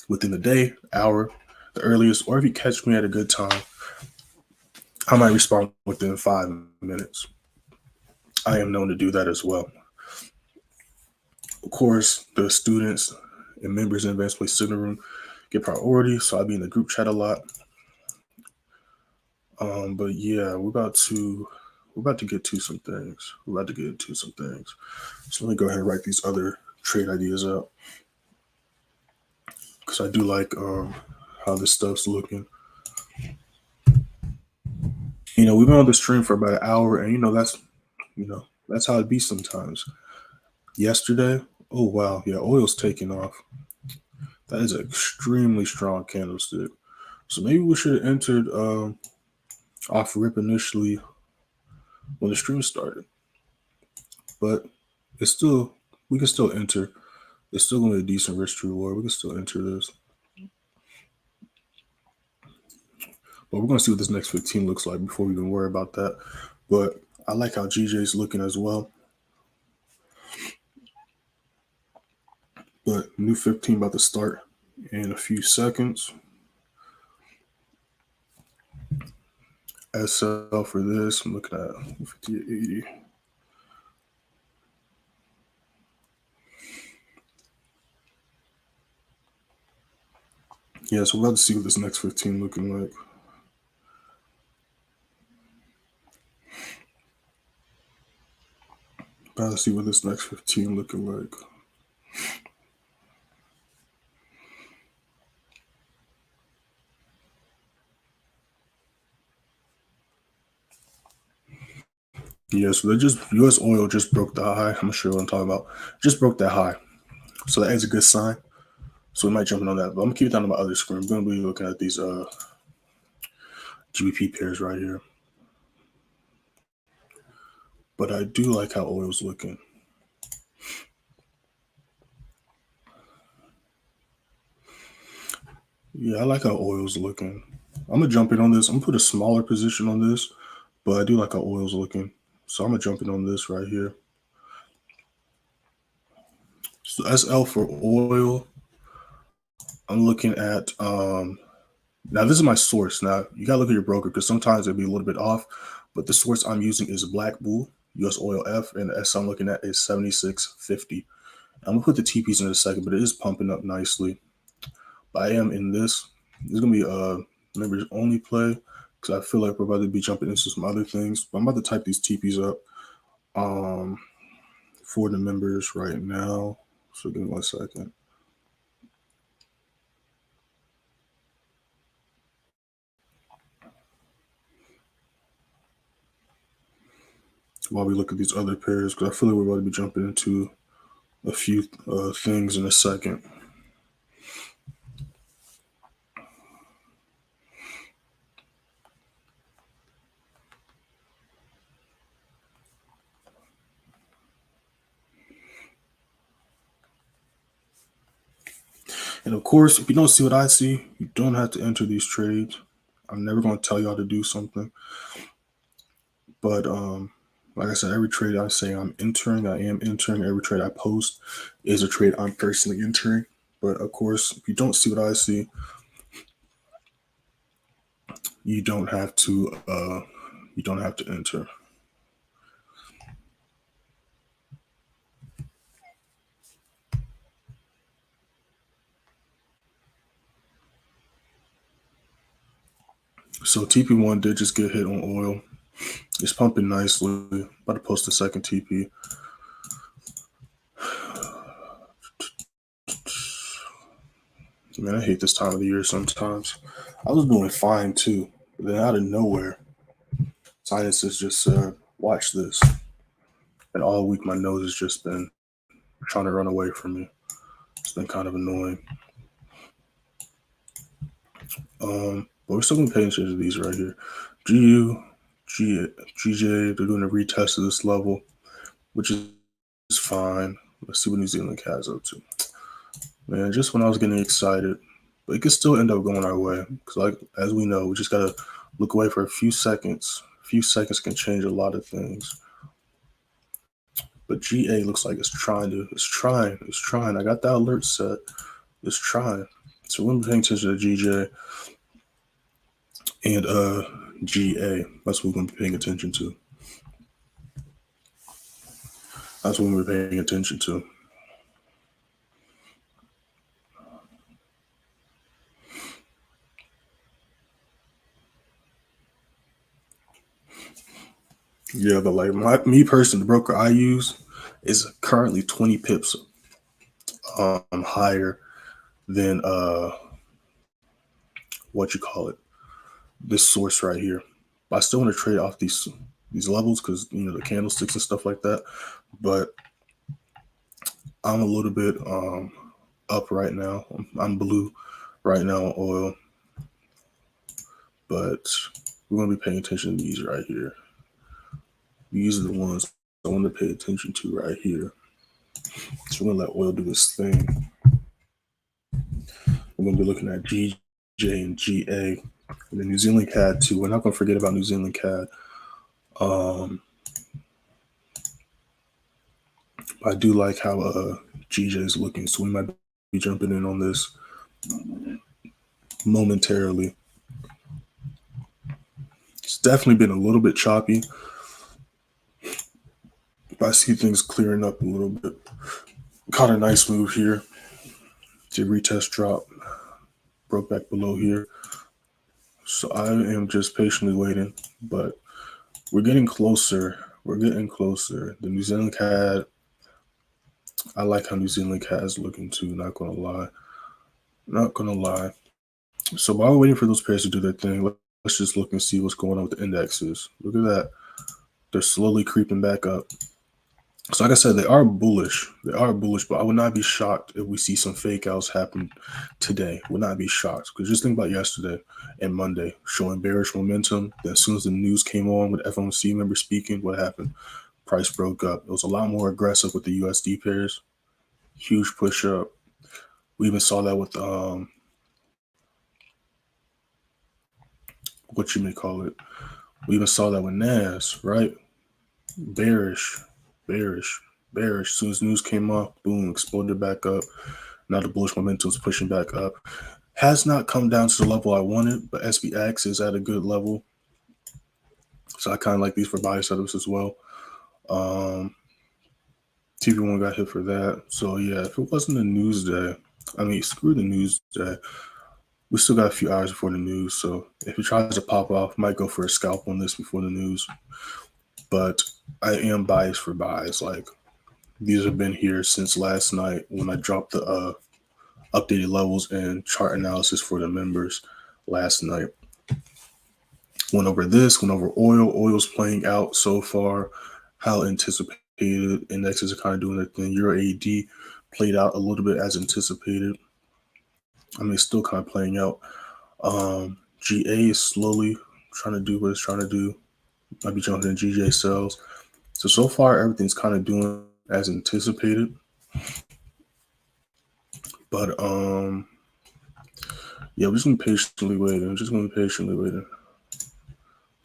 within the day, hour, the earliest, or if you catch me at a good time, I might respond within 5 minutes. I am known to do that as well. Of course, the students and members in Advanced Play Signal Room get priority, so I'll be in the group chat a lot. But yeah, we're about to get to some things. So let me go ahead and write these other trade ideas out because I do like how this stuff's looking. We've been on the stream for about an hour, and that's how it be sometimes. Yesterday, oh wow, yeah, oil's taking off. That is an extremely strong candlestick. So maybe we should have entered off rip initially when the stream started. But we can still enter. It's still going to be a decent risk to reward. We can still enter this. But we're going to see what this next 15 looks like before we even worry about that. But I like how GJ's looking as well. But new 15 about to start in a few seconds. SL for this, I'm looking at 58.80. Yeah, so we're about to see what this next 15 looking like. About to see what this next 15 looking like. Yeah, so they just US oil just broke the high. I'm not sure what I'm talking about. Just broke that high. So that is a good sign. So we might jump in on that. But I'm gonna keep it down to my other screen. I'm gonna be looking at these GBP pairs right here. But I do like how oil's looking. Yeah, I like how oil's looking. I'm gonna jump in on this. I'm gonna put a smaller position on this, but I do like how oil's looking. So I'm gonna jump in on this right here. So SL for oil. I'm looking at now this is my source. Now you gotta look at your broker because sometimes it'll be a little bit off, but the source I'm using is Black Bull, US Oil F, and the S I'm looking at is 76.50. I'm gonna put the TPs in a second, but it is pumping up nicely. But I am in this. This is gonna be members only play because I feel like we're about to be jumping into some other things. But I'm about to type these TPs up for the members right now. So give me 1 second. while we look at these other pairs, because I feel like we're about to be jumping into a few things in a second. And of course, if you don't see what I see, you don't have to enter these trades. I'm never going to tell y'all to do something. But like I said, every trade I say I'm entering, I am entering. Every trade I post is a trade I'm personally entering. But of course, if you don't see what I see, you don't have to enter. So TP1 did just get hit on oil. It's pumping nicely. About to post a second TP. Man, I hate this time of the year sometimes. I was doing fine too. But then out of nowhere, sinuses just said, watch this. And all week my nose has just been trying to run away from me. It's been kind of annoying. But we're still going to pay attention to these right here. GU, GJ, they're doing a retest of this level, which is fine. Let's see what New Zealand has up to. Man, just when I was getting excited, but it could still end up going our way. Because like as we know, we just got to look away for a few seconds. A few seconds can change a lot of things. But GA looks like it's trying. I got that alert set. It's trying. So we're paying attention to GJ and GA. That's what we're going to be paying attention to. That's what we're paying attention to. Yeah, but like me personally, the broker I use is currently 20 pips higher than what you call it, this source right here. But I still want to trade off these levels because you know the candlesticks and stuff like that. But I'm a little bit up right now. I'm blue right now on oil, but we're gonna be paying attention to these right here. These are the ones I want to pay attention to right here. So we're gonna let oil do this thing. We're gonna be looking at GJ and GA and the New Zealand CAD too. We're not gonna forget about New Zealand CAD. I do like how GJ is looking, so we might be jumping in on this momentarily. It's definitely been a little bit choppy, but I see things clearing up a little bit. Caught a nice move here. Did retest drop, broke back below here. So I am just patiently waiting, but we're getting closer. We're getting closer. The New Zealand CAD, I like how New Zealand CAD is looking too, not gonna lie. Not gonna lie. So while we're waiting for those pairs to do their thing, let's just look and see what's going on with the indexes. Look at that. They're slowly creeping back up. So like I said, they are bullish. They are bullish, but I would not be shocked if we see some fake outs happen today. Would not be shocked. Because just think about yesterday and Monday showing bearish momentum. Then as soon as the news came on with FOMC member speaking, what happened? Price broke up. It was a lot more aggressive with the USD pairs. Huge push up. We even saw that with what you may call it. We even saw that with NAS, right? Bearish. As soon as news came up, boom, exploded back up. Now the bullish momentum is pushing back up. Has not come down to the level I wanted, but SPX is at a good level. So I kind of like these for buy setups as well. TV1 got hit for that. So yeah, if it wasn't a news day, I mean, screw the news day. We still got a few hours before the news. So if it tries to pop off, might go for a scalp on this before the news. But I am biased for buys. Like these have been here since last night when I dropped the updated levels and chart analysis for the members last night. Went over this, went over oil. Oil's playing out so far how anticipated indexes are kind of doing their thing. Euro AD played out a little bit as anticipated. I mean, it's still kind of playing out. GA is slowly trying to do what it's trying to do. Might be jumping in GJ cells. So far, everything's kind of doing as anticipated. But yeah, we're just gonna be patiently waiting.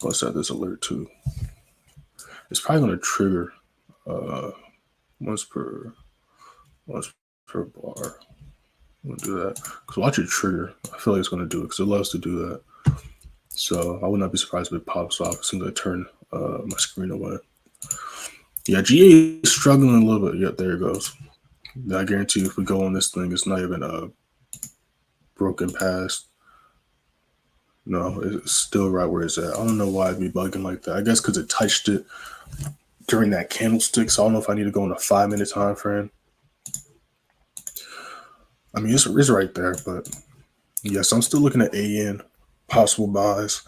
I'll set this alert too. It's probably gonna trigger once per bar. I'm gonna do that because watch it trigger. I feel like it's gonna do it because it loves to do that. So I would not be surprised if it pops off as soon as I turn my screen away. Yeah, GA is struggling a little bit. Yep, there it goes. I guarantee you, if we go on this thing, it's not even broken past. No, it's still right where it's at. I don't know why it'd be bugging like that. I guess because it touched it during that candlestick. So I don't know if I need to go on a 5-minute time frame. I mean, it's right there, but yes, I'm still looking at AN possible buys.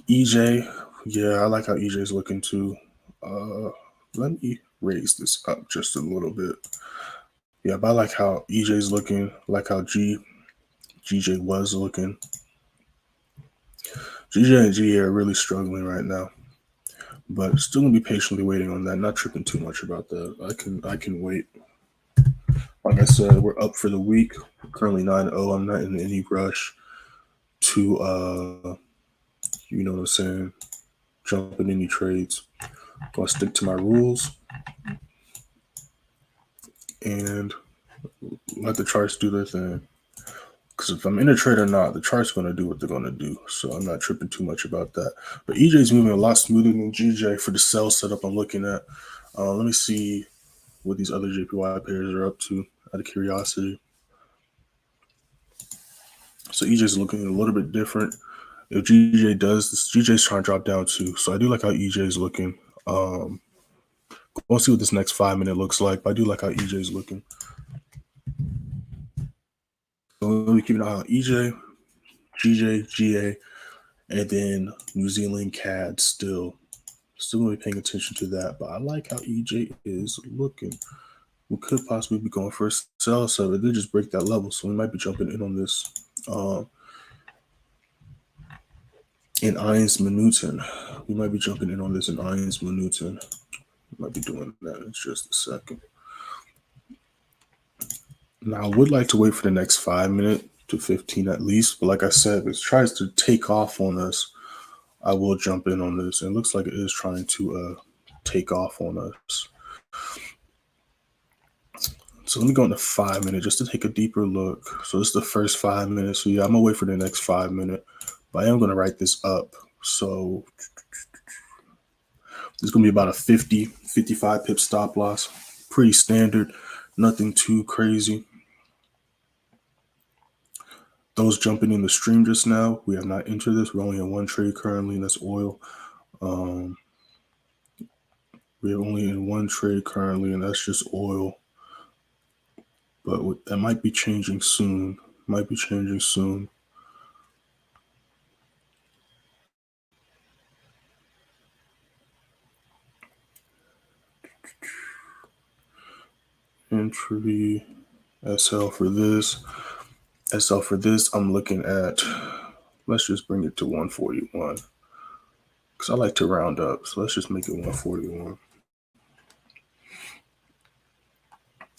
EJ, yeah, I like how EJ is looking too. Let me raise this up just a little bit. Yeah, but I like how EJ's looking, like how GJ was looking. GJ and GA are really struggling right now, but still gonna be patiently waiting on that. Not tripping too much about that. I can wait. Like I said, we're up for the week. We're currently 9-0. I'm not in any rush to you know what I'm saying, jump in any trades. I'm gonna stick to my rules and let the charts do their thing. Because if I'm in a trade or not, the chart's going to do what they're going to do. So I'm not tripping too much about that. But EJ's moving a lot smoother than GJ for the sell setup I'm looking at. Let me see what these other JPY pairs are up to out of curiosity. So EJ's looking a little bit different. If GJ does this, GJ's trying to drop down too. So I do like how EJ's looking. We'll see what this next 5-minute looks like. But I do like how EJ's looking. So let me keep an eye on EJ, GJ, GA, and then New Zealand CAD still gonna be paying attention to that. But I like how EJ is looking. We could possibly be going for a sell, so it did just break that level. So we might be jumping in on this. In Irons Minuten. We might be jumping in on this in Irons Minuten. Might be doing that in just a second. Now I would like to wait for the next 5 minutes to 15 at least. But like I said, if it tries to take off on us, I will jump in on this. And it looks like it is trying to take off on us. So let me go into 5 minutes just to take a deeper look. So this is the first 5 minutes. So yeah, I'm gonna wait for the next 5 minutes. But I am gonna write this up. So it's gonna be about a 55 pip stop loss. Pretty standard, nothing too crazy. Those jumping in the stream just now, we have not entered this. We're only in one trade currently, and that's oil. We're only in one trade currently, and that's just oil. But that might be changing soon. Entry, SL for this. SL for this, I'm looking at, let's just bring it to 141. Because I like to round up. So let's just make it 141.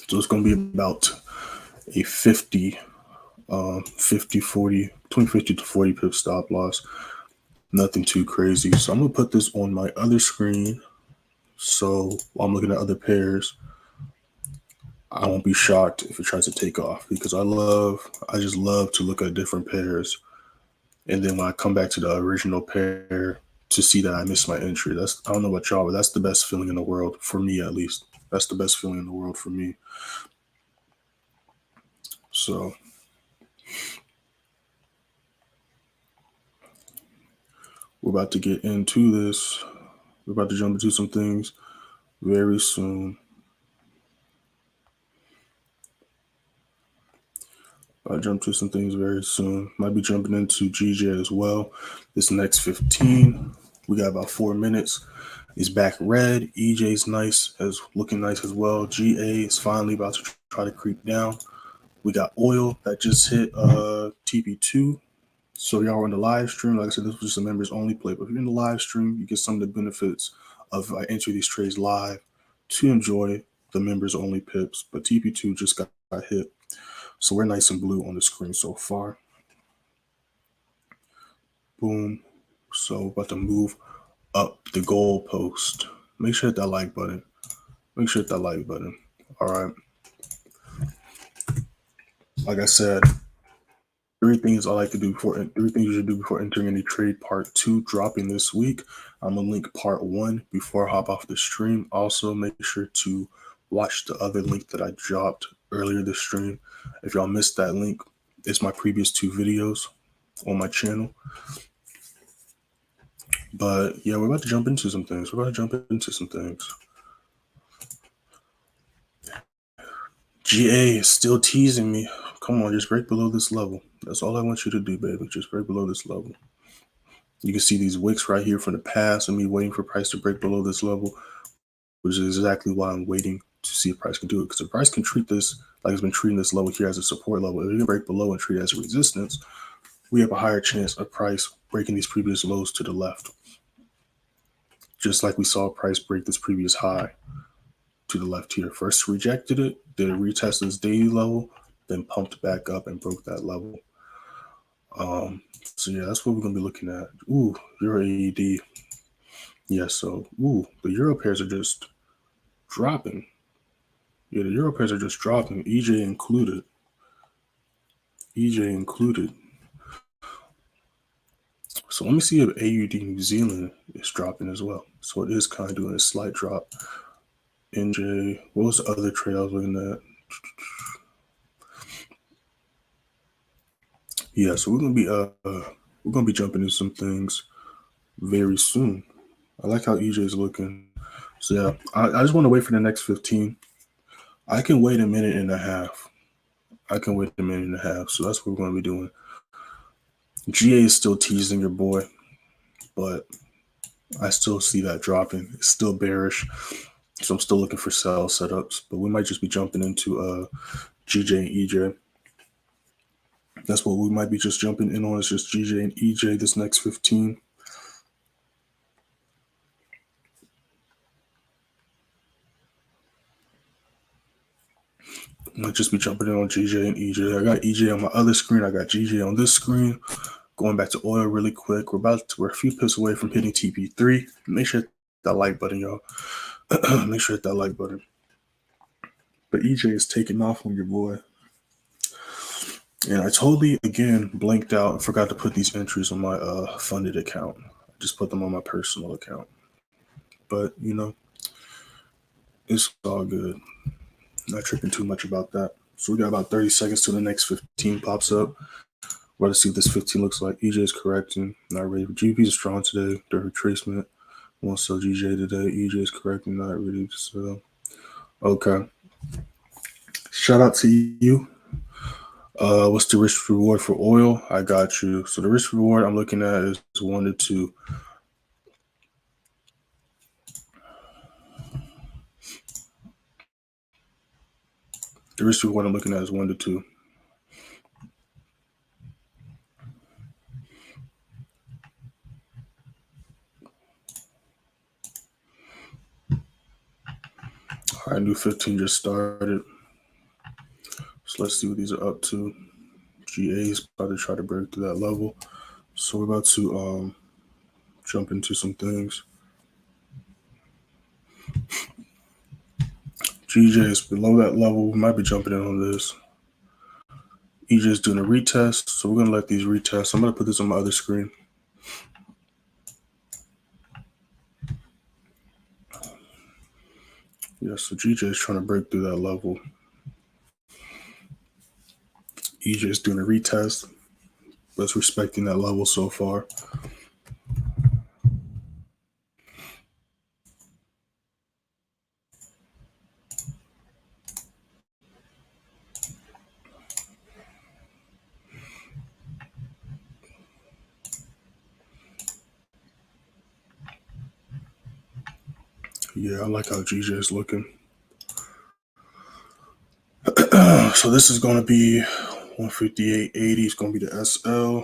So it's going to be about a 50, 40, between 50 to 40 pip stop loss. Nothing too crazy. So I'm going to put this on my other screen. So while I'm looking at other pairs, I won't be shocked if it tries to take off because I just love to look at different pairs. And then when I come back to the original pair to see that I missed my entry, I don't know about y'all, but that's the best feeling in the world for me, at least. That's the best feeling in the world for me. So we're about to get into this. We're about to jump into some things very soon. I'll jump to some things very soon. Might be jumping into GJ as well. This next 15. We got about 4 minutes. It's back red. EJ's nice, as looking nice as well. GA is finally about to try to creep down. We got oil that just hit TP2. So y'all are in the live stream. Like I said, this was just a members only play. But if you're in the live stream, you get some of the benefits of I enter these trades live to enjoy the members only pips. But TP2 just got hit. So we're nice and blue on the screen so far. Boom. So about to move up the goal post. Make sure to hit that like button. Make sure to hit that like button. All right. Like I said, three things I like to do before, three things you should do before entering any trade. Part 2 dropping this week. I'm gonna link part 1 before I hop off the stream. Also, make sure to watch the other link that I dropped earlier this stream. If y'all missed that link, it's my previous 2 videos on my channel. But yeah, we're about to jump into some things. GA is still teasing me. Come on, just break below this level. That's all I want you to do, baby. Just break below this level. You can see these wicks right here from the past and me waiting for price to break below this level, which is exactly why I'm waiting to see if price can do it. Because if price can treat this like it's been treating this level here as a support level, if it can break below and treat it as a resistance, we have a higher chance of price breaking these previous lows to the left. Just like we saw price break this previous high to the left here. First rejected it, then it retested this daily level, then pumped back up and broke that level. So yeah, that's what we're gonna be looking at. Ooh, Euro AED. Yeah, so the Euro pairs are just dropping. Yeah, the Euro pairs are just dropping. EJ included. So let me see if AUD New Zealand is dropping as well. So it is kind of doing a slight drop. NJ, what was the other trade I was looking at? Yeah, so we're gonna be jumping into some things very soon. I like how EJ is looking. So yeah, I just want to wait for the next 15. I can wait a minute and a half. So that's what we're going to be doing. GA is still teasing your boy, but I still see that dropping. It's still bearish. So I'm still looking for sell setups, but we might just be jumping into GJ and EJ. That's what we might be just jumping in on. It's just GJ and EJ this next 15. Might just be jumping in on GJ and EJ. I got EJ on my other screen. I got GJ on this screen. Going back to oil really quick. We're a few pips away from hitting TP3. Make sure that like button, y'all. Make sure hit that like button. But EJ is taking off on your boy. And I totally, again, blanked out and forgot to put these entries on my funded account. I just put them on my personal account. But, you know, it's all good. Not tripping too much about that. So we got about 30 seconds till the next 15 pops up. We're to see what this 15 looks like. EJ is correcting. Not ready. GBP is strong today. The retracement. Won't sell GJ today. EJ is correcting. Not ready to sell. Okay. Shout out to you. What's the risk reward for oil? I got you. So the risk reward I'm looking at is 1 to 2. The risk reward I'm looking at is 1 to 2. All right, new 15 just started. So let's see what these are up to. GA is about to try to break through that level. So we're about to jump into some things. GJ is below that level. We might be jumping in on this. EJ is doing a retest. So we're going to let these retest. I'm going to put this on my other screen. Yeah, so GJ is trying to break through that level. EJ is doing a retest. But it's respecting that level so far. Yeah, I like how GJ is looking. So this is going to be 158.80. It's going to be the SL.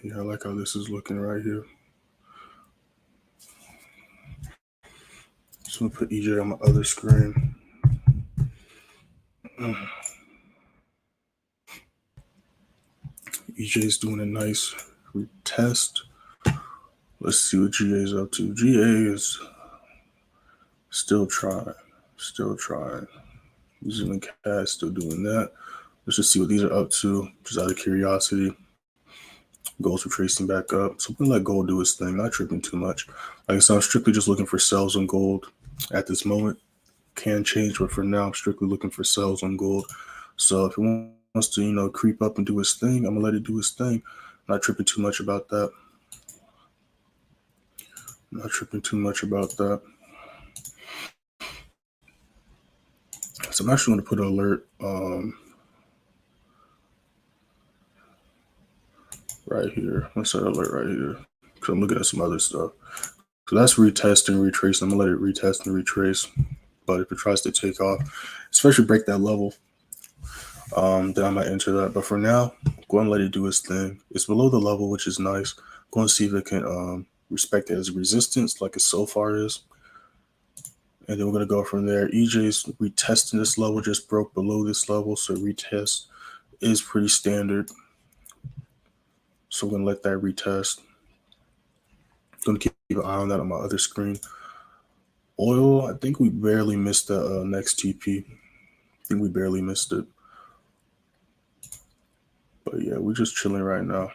Yeah, I like how this is looking right here. Just going to put EJ on my other screen. EJ is doing a nice retest. Let's see what GA is up to. GA is still trying. New Zealand CAD still doing that. Let's just see what these are up to, just out of curiosity. Gold's retracing back up. So I'm going to let gold do its thing, not tripping too much. Like I said, I'm strictly just looking for sells on gold at this moment. Can change, but for now, I'm strictly looking for sells on gold. So if it wants to, creep up and do its thing, I'm going to let it do its thing. Not tripping too much about that. So I'm actually going to put an alert right here. Let's set an alert right here because I'm looking at some other stuff. So that's retest and retrace. I'm going to let it retest and retrace. But if it tries to take off, especially break that level, then I might enter that. But for now, go and let it do its thing. It's below the level, which is nice. Go and see if it can respect it as a resistance like it so far is. And then we're going to go from there. EJ's retesting this level, just broke below this level. So retest is pretty standard. So we're going to let that retest. I'm going to keep an eye on that on my other screen. Oil, I think we barely missed the next TP. I think we barely missed it. But yeah, we're just chilling right now.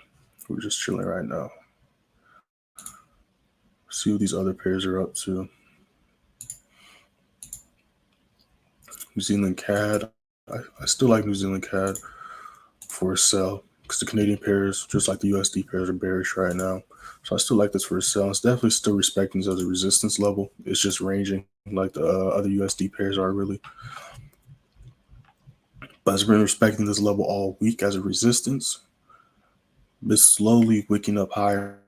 See what these other pairs are up to. New Zealand CAD. I still like New Zealand CAD for a sell because the Canadian pairs, just like the USD pairs, are bearish right now. So I still like this for a sell. It's definitely still respecting this as a resistance level. It's just ranging like the other USD pairs are really. But it's been respecting this level all week as a resistance. It's slowly wicking up higher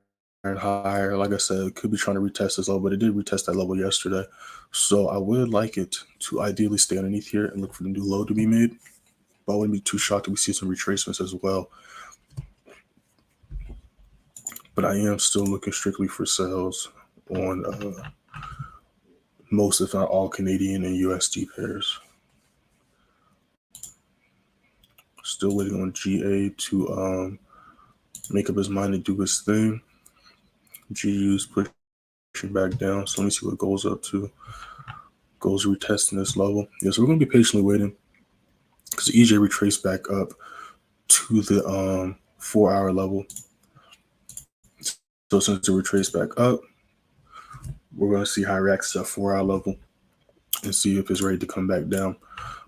and higher. Like I said, it could be trying to retest this level, but it did retest that level yesterday. So I would like it to ideally stay underneath here and look for the new low to be made. But I wouldn't be too shocked if we see some retracements as well. But I am still looking strictly for sales on most, if not all, Canadian and USD pairs. Still waiting on GA to make up his mind to do his thing. GU's pushing back down. So let me see what gold's up to. Gold's retesting this level. Yeah, so we're going to be patiently waiting because EJ retraced back up to the 4-hour level. So since it retraced back up, we're going to see how it reacts to that 4-hour level and see if it's ready to come back down.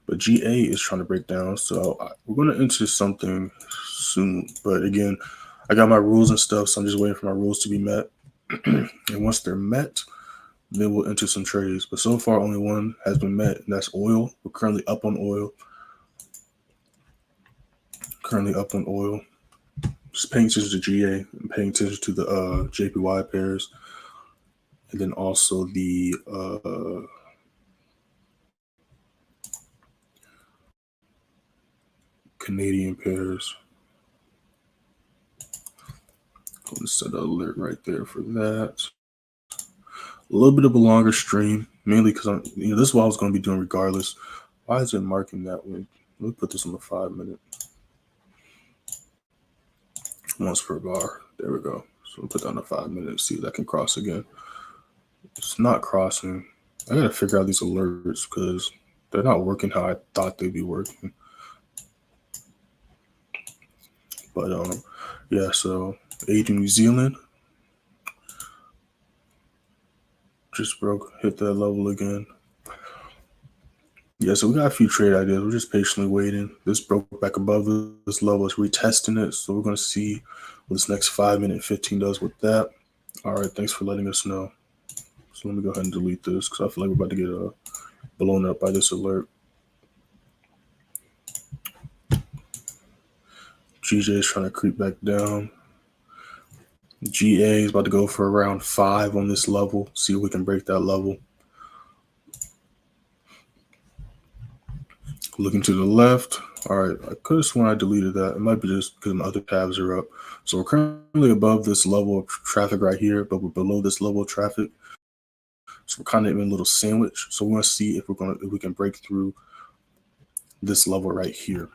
But GA is trying to break down, so we're going to enter something soon. But again, I got my rules and stuff, so I'm just waiting for my rules to be met. And once they're met, then we'll enter some trades. But so far, only one has been met, and that's oil. We're currently up on oil. Just paying attention to GA and paying attention to the JPY pairs. And then also the Canadian pairs. I'm going to set an alert right there for that. A little bit of a longer stream, mainly because this is what I was going to be doing regardless. Why is it marking that way? Let me put this on the 5-minute. Once per bar. There we go. So we'll put that on the 5-minute, see if that can cross again. It's not crossing. I got to figure out these alerts because they're not working how I thought they'd be working. But yeah, so AD New Zealand just hit that level again. Yeah, so we got a few trade ideas. We're just patiently waiting. This broke back above this level. It's retesting it. So we're going to see what this next 5-minute 15 does with that. All right, thanks for letting us know. So let me go ahead and delete this because I feel like we're about to get blown up by this alert. GJ is trying to creep back down. GA is about to go for around 5 on this level. See if we can break that level. Looking to the left. All right, I could have sworn I deleted that. It might be just because my other tabs are up. So we're currently above this level of traffic right here, but we're below this level of traffic. So we're kind of in a little sandwich. So we want to see if we can break through this level right here.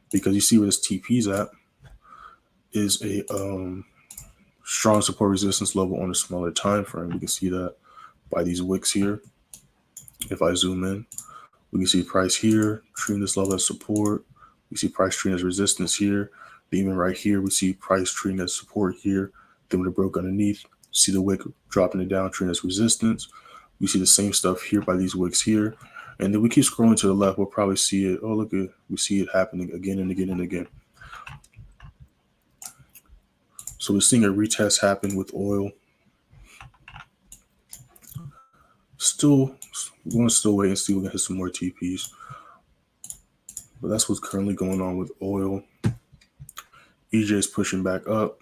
Because you see where this TP is at is a strong support resistance level on a smaller time frame. We can see that by these wicks here. If I zoom in, we can see price here treating this level as support. We see price treating as resistance here. Even right here, we see price treating as support here. Then when it broke underneath, see the wick dropping it down, treating as resistance. We see the same stuff here by these wicks here. And then we keep scrolling to the left, we'll probably see it. Oh, look at, we see it happening again and again and again. So we're seeing a retest happen with oil. Still, we're going to still wait and see if we can hit some more TPs. But that's what's currently going on with oil. EJ is pushing back up.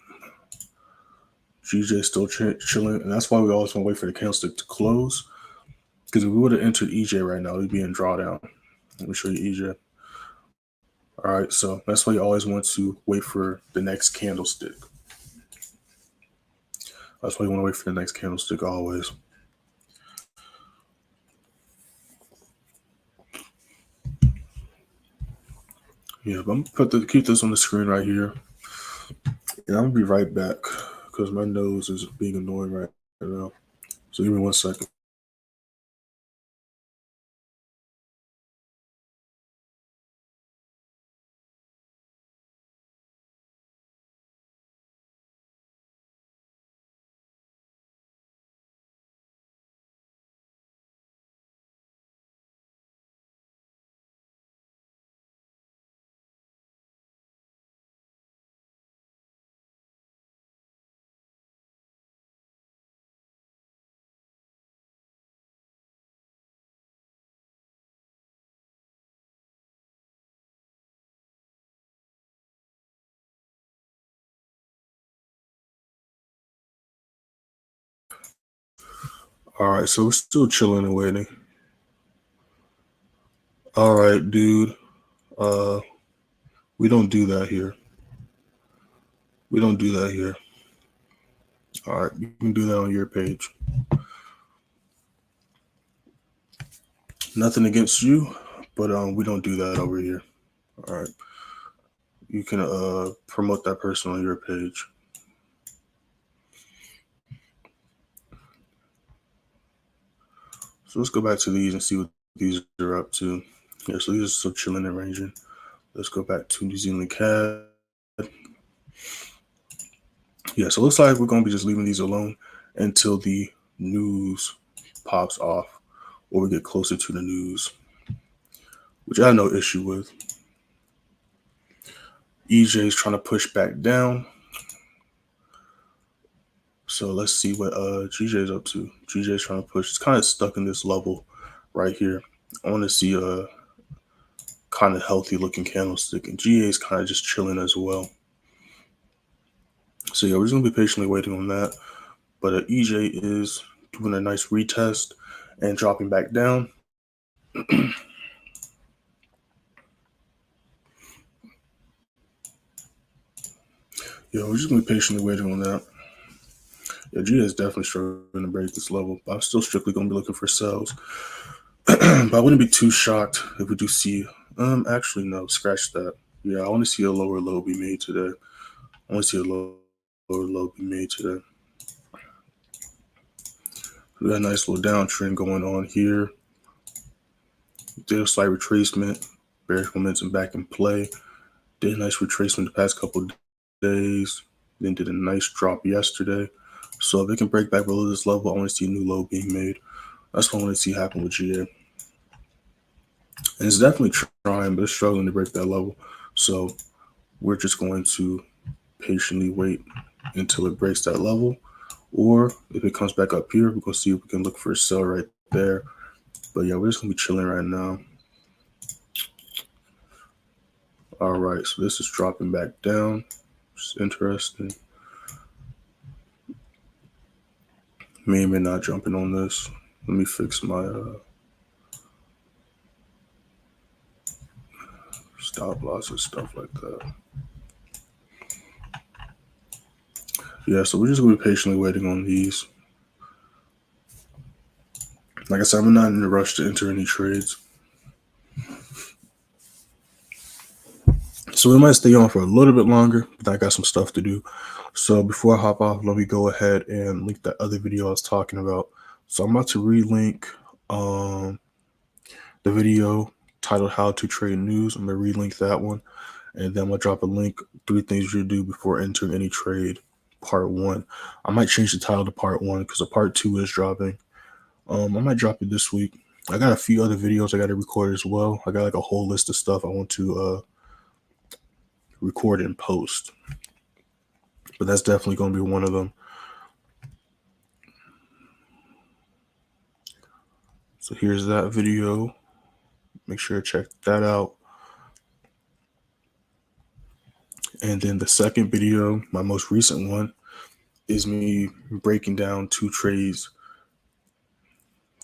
GJ is still chilling. And that's why we always want to wait for the candlestick to close. Because if we would have entered EJ right now, we'd be in drawdown. Let me show you EJ. All right, so that's why you always want to wait for the next candlestick. That's why you want to wait for the next candlestick always. Yeah, but I'm gonna keep this on the screen right here. And I'm gonna be right back because my nose is being annoying right now. So give me 1 second. All right, so we're still chilling and waiting. All right, dude. We don't do that here. We don't do that here. All right, you can do that on your page. Nothing against you, but we don't do that over here. All right. You can promote that person on your page. So let's go back to these and see what these are up to. Yeah, so these are still chilling and ranging. Let's go back to New Zealand CAD. Yeah, so it looks like we're going to be just leaving these alone until the news pops off or we get closer to the news, which I have no issue with. EJ is trying to push back down. So let's see what GJ is up to. GJ is trying to push. It's kind of stuck in this level right here. I want to see a kind of healthy looking candlestick, and GA is kind of just chilling as well. So yeah, we're just gonna be patiently waiting on that. But EJ is doing a nice retest and dropping back down. Yeah, we're just gonna be patiently waiting on that. Yeah, GA is definitely struggling to break this level. But I'm still strictly gonna be looking for sells. But I wouldn't be too shocked if we do see. Actually, no, scratch that. Yeah, I want to see a lower low be made today. I want to see a lower low be made today. We got a nice little downtrend going on here. Did a slight retracement, bearish momentum back in play. Did a nice retracement the past couple of days. Then did a nice drop yesterday. So if it can break back below this level, I want to see a new low being made. That's what I want to see happen with GA. And it's definitely trying, but it's struggling to break that level. So we're just going to patiently wait until it breaks that level. Or if it comes back up here, we're going to see if we can look for a sell right there. But yeah, we're just going to be chilling right now. All right, so this is dropping back down. It's interesting. Maybe not jumping on this. Let me fix my stop loss and stuff like that. Yeah, so we're just going to be patiently waiting on these. Like I said, I'm not in a rush to enter any trades. So we might stay on for a little bit longer, but I got some stuff to do. So before I hop off, let me go ahead and link that other video I was talking about. So I'm about to relink the video titled How to Trade News. I'm going to relink that one. And then I'm going to drop a link, 3 things you should do before entering any trade, part 1. I might change the title to part 1 because the part 2 is dropping. I might drop it this week. I got a few other videos I got to record as well. I got like a whole list of stuff I want to record and post. But that's definitely going to be one of them. So here's that video. Make sure to check that out. And then the second video, my most recent one, is me breaking down 2 trades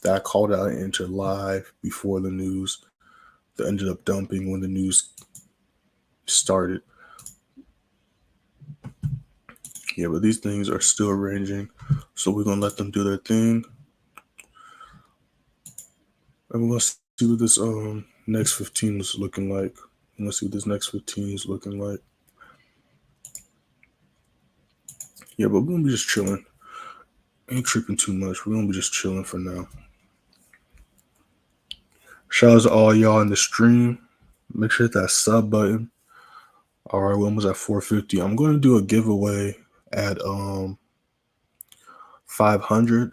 that I called out and entered live before the news that ended up dumping when the news started. Yeah, but these things are still ranging, so we're going to let them do their thing. And we're going to see what this next 15 is looking like. Let's see what this next 15 is looking like. Yeah, but we're going to be just chilling. Ain't tripping too much. We're going to be just chilling for now. Shout out to all y'all in the stream. Make sure to hit that sub button. All right, we're almost at 450. I'm going to do a giveaway at 500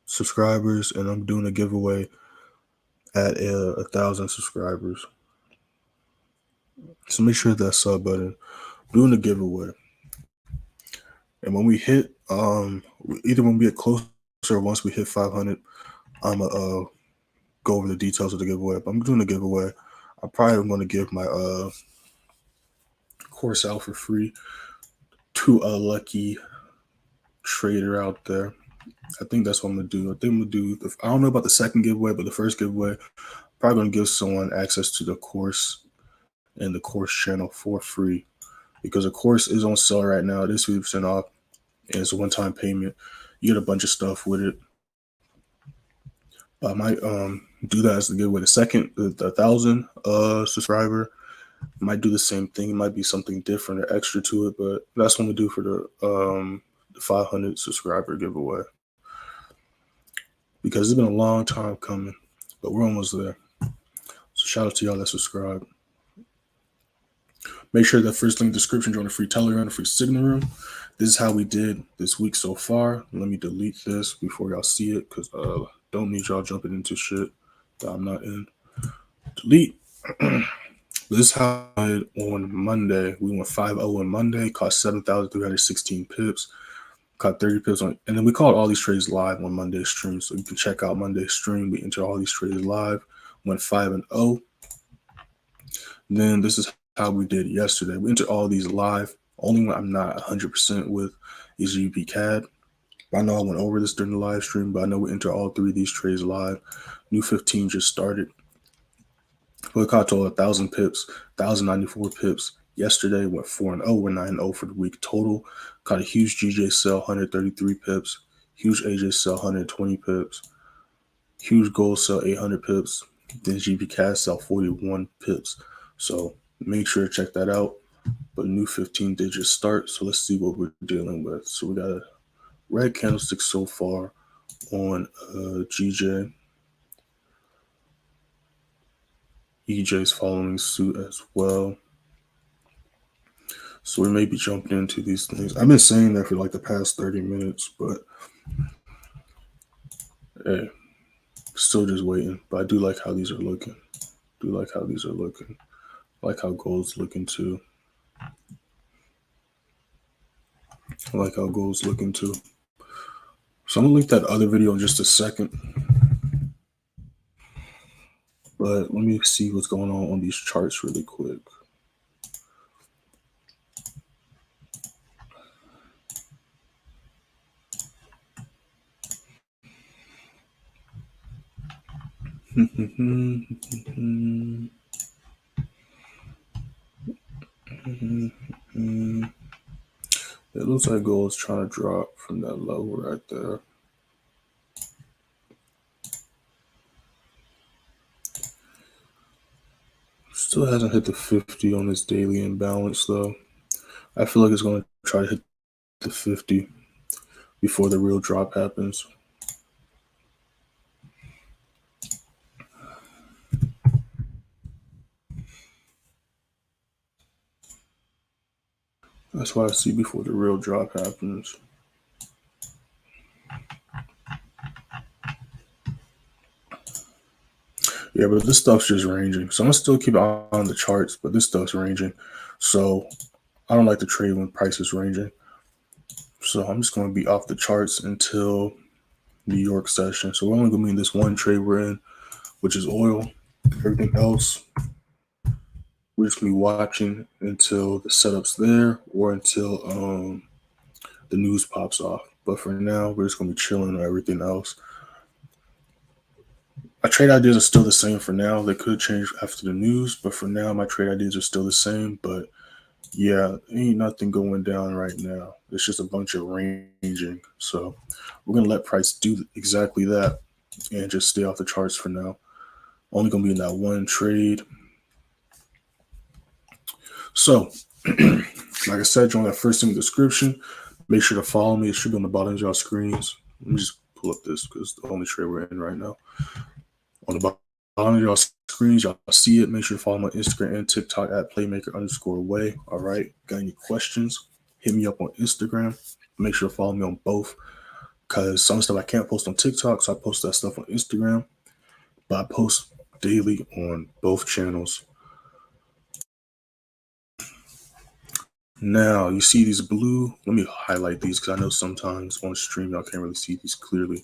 subscribers, and I'm doing a giveaway at 1,000 subscribers. So make sure to hit that sub button. I'm doing a giveaway. And when we hit, either when we get closer or once we hit 500, I'm going to go over the details of the giveaway. But I'm doing a giveaway. I probably am going to give my course out for free to a lucky trader out there. I think that's what I'm going to do. I think I'm going to do, I don't know about the second giveaway, but the first giveaway, I'm probably going to give someone access to the course and the course channel for free, because the course is on sale right now. It is 50% off, and it's a one-time payment. You get a bunch of stuff with it. I might do that as the giveaway. The second, the 1,000 subscriber, might do the same thing. It might be something different or extra to it, but that's what we do for the 500 subscriber giveaway, because it's been a long time coming, but we're almost there. So shout out to y'all that subscribe. Make sure that first link in the description, join the free Telegram and the free signal room. This is how we did this week so far. Let me delete this before y'all see it, because don't need y'all jumping into shit that I'm not in. Delete. This is how I did on Monday. We went 5-0 on Monday, cost 7,316 pips, caught 30 pips on, and then we called all these trades live on Monday's stream. So you can check out Monday's stream. We entered all these trades live, went 5-0. Then this is how we did yesterday. We entered all these live. Only one I'm not 100% with is GBPJPY. I know I went over this during the live stream, but I know we entered all 3 of these trades live. New 15 just started. We caught total 1,000 pips, 1,094 pips. Yesterday went 4-0. We're 9-0 for the week total. Caught a huge GJ sell, 133 pips. Huge AJ sell, 120 pips. Huge gold sell, 800 pips. Then GBPJPY sell, 41 pips. So make sure to check that out. But new 15 did just start. So let's see what we're dealing with. So we got a red candlestick so far on GJ. EJ's following suit as well. So we may be jumping into these things. I've been saying that for like the past 30 minutes, but hey, still just waiting. But I do like how these are looking. I like how gold's looking too. So I'm gonna link that other video in just a second. But let me see what's going on these charts really quick. It looks like gold is trying to drop from that level right there. Still hasn't hit the 50 on this daily imbalance though. I feel like it's going to try to hit the 50 before the real drop happens. That's what I see before the real drop happens. Yeah, but this stuff's just ranging. So I'm going to still keep it on the charts, but this stuff's ranging. So I don't like to trade when price is ranging. So I'm just going to be off the charts until New York session. So we're only going to be in this one trade we're in, which is oil. Everything else, we're just going to be watching until the setup's there or until the news pops off. But for now, we're just going to be chilling on everything else. My trade ideas are still the same for now. They could change after the news, but for now, my trade ideas are still the same. But yeah, ain't nothing going down right now. It's just a bunch of ranging. So we're going to let price do exactly that and just stay off the charts for now. Only going to be in that one trade. So, like I said, join that first in the description. Make sure to follow me. It should be on the bottom of y'all screens. Let me just pull up this because it's the only trade we're in right now. On the bottom of y'all screens, y'all see it. Make sure to follow my Instagram and TikTok at playmaker_way. All right. Got any questions? Hit me up on Instagram. Make sure to follow me on both because some stuff I can't post on TikTok, so I post that stuff on Instagram. But I post daily on both channels. Now, you see these blue. Let me highlight these because I know sometimes on stream y'all can't really see these clearly.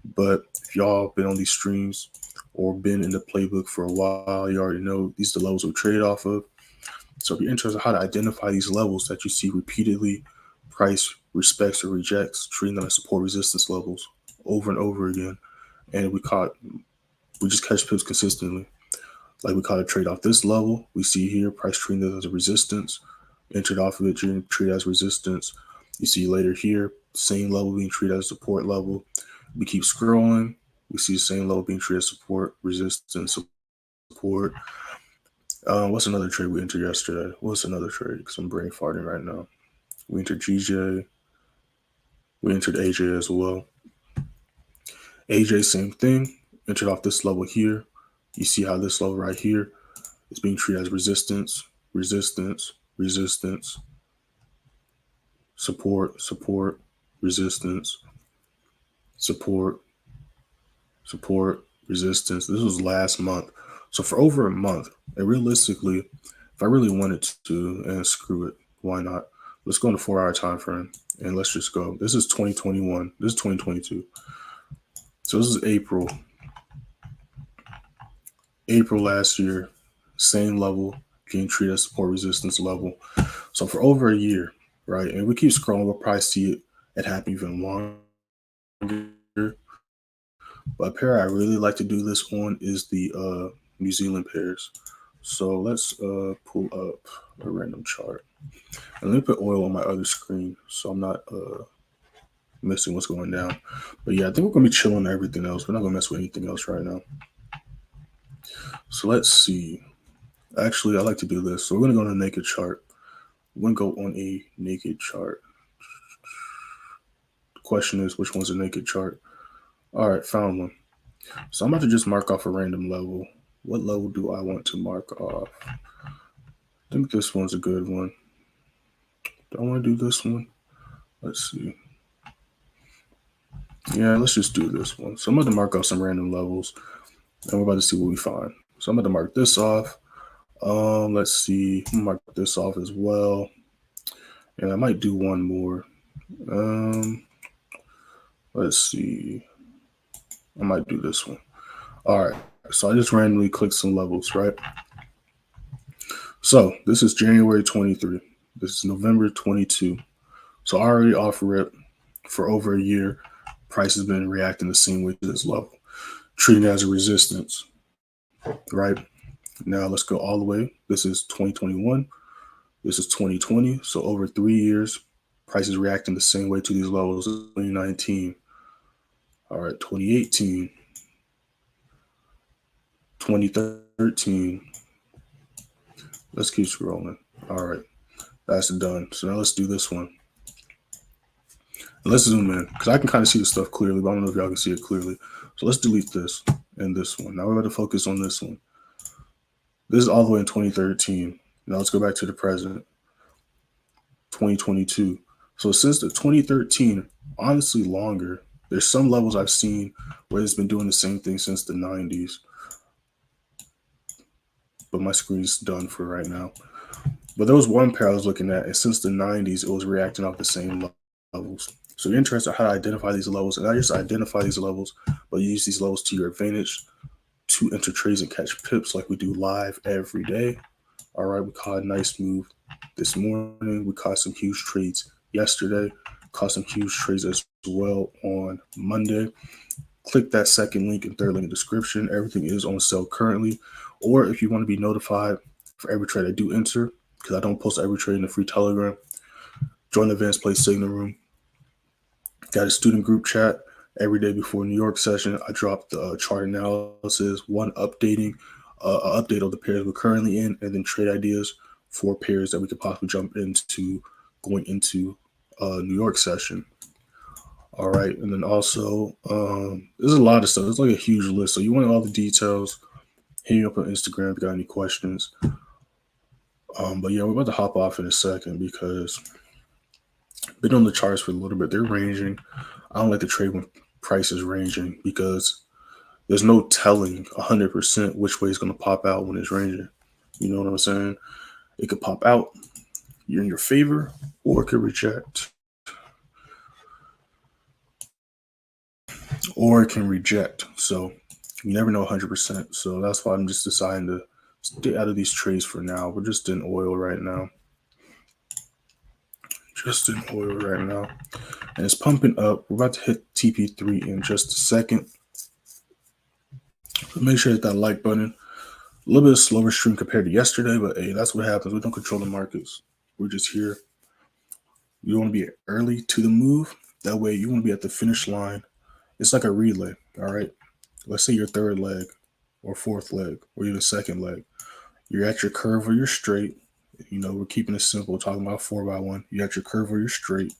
But if y'all been on these streams or been in the playbook for a while, you already know these are the levels we trade off of. So if you're interested in how to identify these levels that you see repeatedly, price respects or rejects, treating them as support resistance levels over and over again. And we just catch pips consistently. Like we caught a trade off this level. We see here price treating this as a resistance. Entered off of it, treated as resistance. You see later here, same level being treated as support level. We keep scrolling. We see the same level being treated as support, resistance, support. What's another trade we entered yesterday? What's another trade? Because I'm brain farting right now. We entered GJ. We entered AJ as well. AJ, same thing. Entered off this level here. You see how this level right here is being treated as resistance, resistance, resistance, support, support, resistance, support, support, resistance. This was last month. So for over a month, and realistically, if I really wanted to, and screw it, why not? Let's go on the 4-hour time frame and let's just go. This is 2021. This is 2022. So this is April. April last year, same level, being treated as support resistance level. So for over a year, right? And we keep scrolling, we'll probably see it happen even longer. But a pair I really like to do this on is the New Zealand pairs. So let's pull up a random chart. And let me put oil on my other screen so I'm not missing what's going down. But yeah, I think we're going to be chilling on everything else. We're not going to mess with anything else right now. So let's see. Actually, I like to do this. So we're going to go on a naked chart. We're going to go on a naked chart. The question is, which one's a naked chart? All right, found one. So I'm about to just mark off a random level. What level do I want to mark off? I think this one's a good one. Do I want to do this one? Let's see. Yeah, let's just do this one. So I'm about to mark off some random levels, and we're about to see what we find. So I'm about to mark this off. Let's see. I'm gonna mark this off as well, and I might do one more. Let's see. I might do this one. All right. So I just randomly clicked some levels, right? So this is January 23. This is November 22. So I already offer it for over a year. Price has been reacting the same way to this level. treating it as a resistance, right? Now let's go all the way. This is 2021. This is 2020. So over 3 years, price is reacting the same way to these levels. 2019. All right, 2018. 2013. Let's keep scrolling. All right, that's done. So now let's do this one. And let's zoom in because I can kind of see the stuff clearly, but I don't know if y'all can see it clearly. So let's delete this and this one. Now we're going to focus on this one. This is all the way in 2013. Now let's go back to the present, 2022. So since the 2013, honestly longer, there's some levels I've seen where it's been doing the same thing since the 90s. But my screen's done for right now. But there was one pair I was looking at, and since the 90s, it was reacting off the same levels. So you're interested in how to identify these levels, and not just identify these levels, but use these levels to your advantage to enter trades and catch pips like we do live every day. All right, we caught a nice move this morning. We caught some huge trades yesterday, caught some huge trades as well on Monday. Click that second link and third link in the description. Everything is on sale currently. Or if you want to be notified for every trade I do enter, because I don't post every trade in the free Telegram, join the Advanced Play Signal Room. Got a student group chat every day before New York session. I drop the chart analysis, one updating, update of the pairs we're currently in, and then trade ideas for pairs that we could possibly jump into going into New York session. All right, and then also there's a lot of stuff. It's like a huge list. So you want all the details, hit me up on Instagram if you got any questions. But yeah, we're about to hop off in a second because I've been on the charts for a little bit. They're ranging. I don't like to trade when price is ranging because there's no telling 100% which way it's going to pop out when it's ranging. You know what I'm saying? It could pop out, you're in your favor, or it could reject. Or it can reject. So you never know 100%. So that's why I'm just deciding to stay out of these trades for now. We're just in oil right now. Just in oil right now. And it's pumping up. We're about to hit TP3 in just a second. So make sure to hit that like button. A little bit slower stream compared to yesterday, but hey, that's what happens. We don't control the markets. We're just here. You want to be early to the move. That way you want to be at the finish line. It's like a relay, all right? Let's say your third leg or fourth leg or even second leg. You're at your curve or you're straight. You know, we're keeping it simple, talking about 4x1. You're at your curve or you're straight.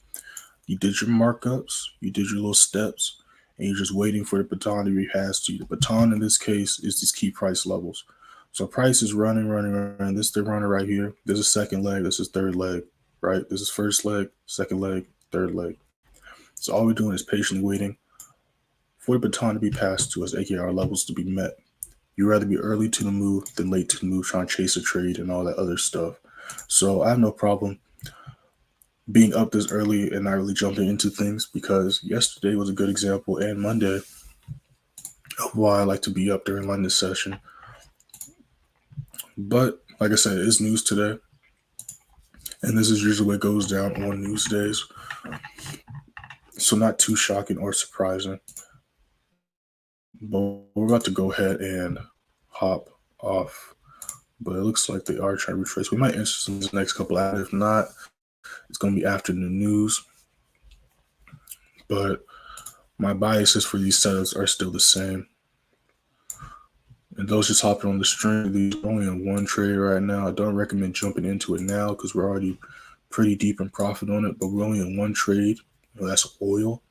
You did your markups. You did your little steps. And you're just waiting for the baton to be passed to you. The baton in this case is these key price levels. So price is running. This is the runner right here. This is second leg. This is third leg, right? This is first leg, second leg, third leg. So all we're doing is patiently waiting for the baton to be passed to us, aka our levels to be met. You'd rather be early to the move than late to the move, trying to chase a trade and all that other stuff. So I have no problem being up this early and not really jumping into things because yesterday was a good example and Monday of why I like to be up during London session. But like I said, it's news today. And this is usually what goes down on news days. So not too shocking or surprising. But we're about to go ahead and hop off. But it looks like they are trying to retrace. We might enter some the next couple hours. If not, it's going to be after the news. But my biases for these setups are still the same. And those just hopping on the stream, these are only in one trade right now. I don't recommend jumping into it now because we're already pretty deep in profit on it. But we're only in one trade. That's oil.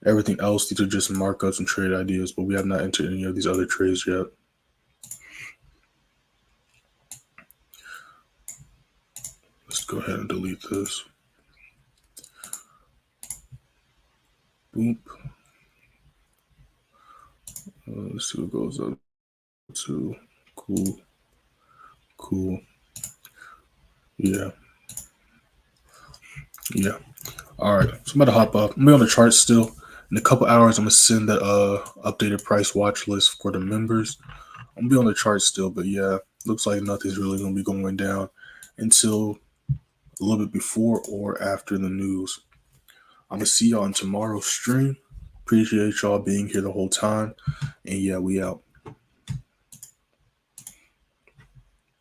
Everything else, these are just markups and trade ideas. But we have not entered any of these other trades yet. Let's go ahead and delete this. Boop. Let's see what goes up to. Cool. Yeah. All right. So I'm about to hop up. I'm going to be on the chart still. In a couple hours, I'm going to send the updated price watch list for the members. I'm going to be on the chart still, but yeah, looks like nothing's really going to be going down until a little bit before or after the news. I'm going to see y'all on tomorrow's stream. Appreciate y'all being here the whole time. And yeah, we out.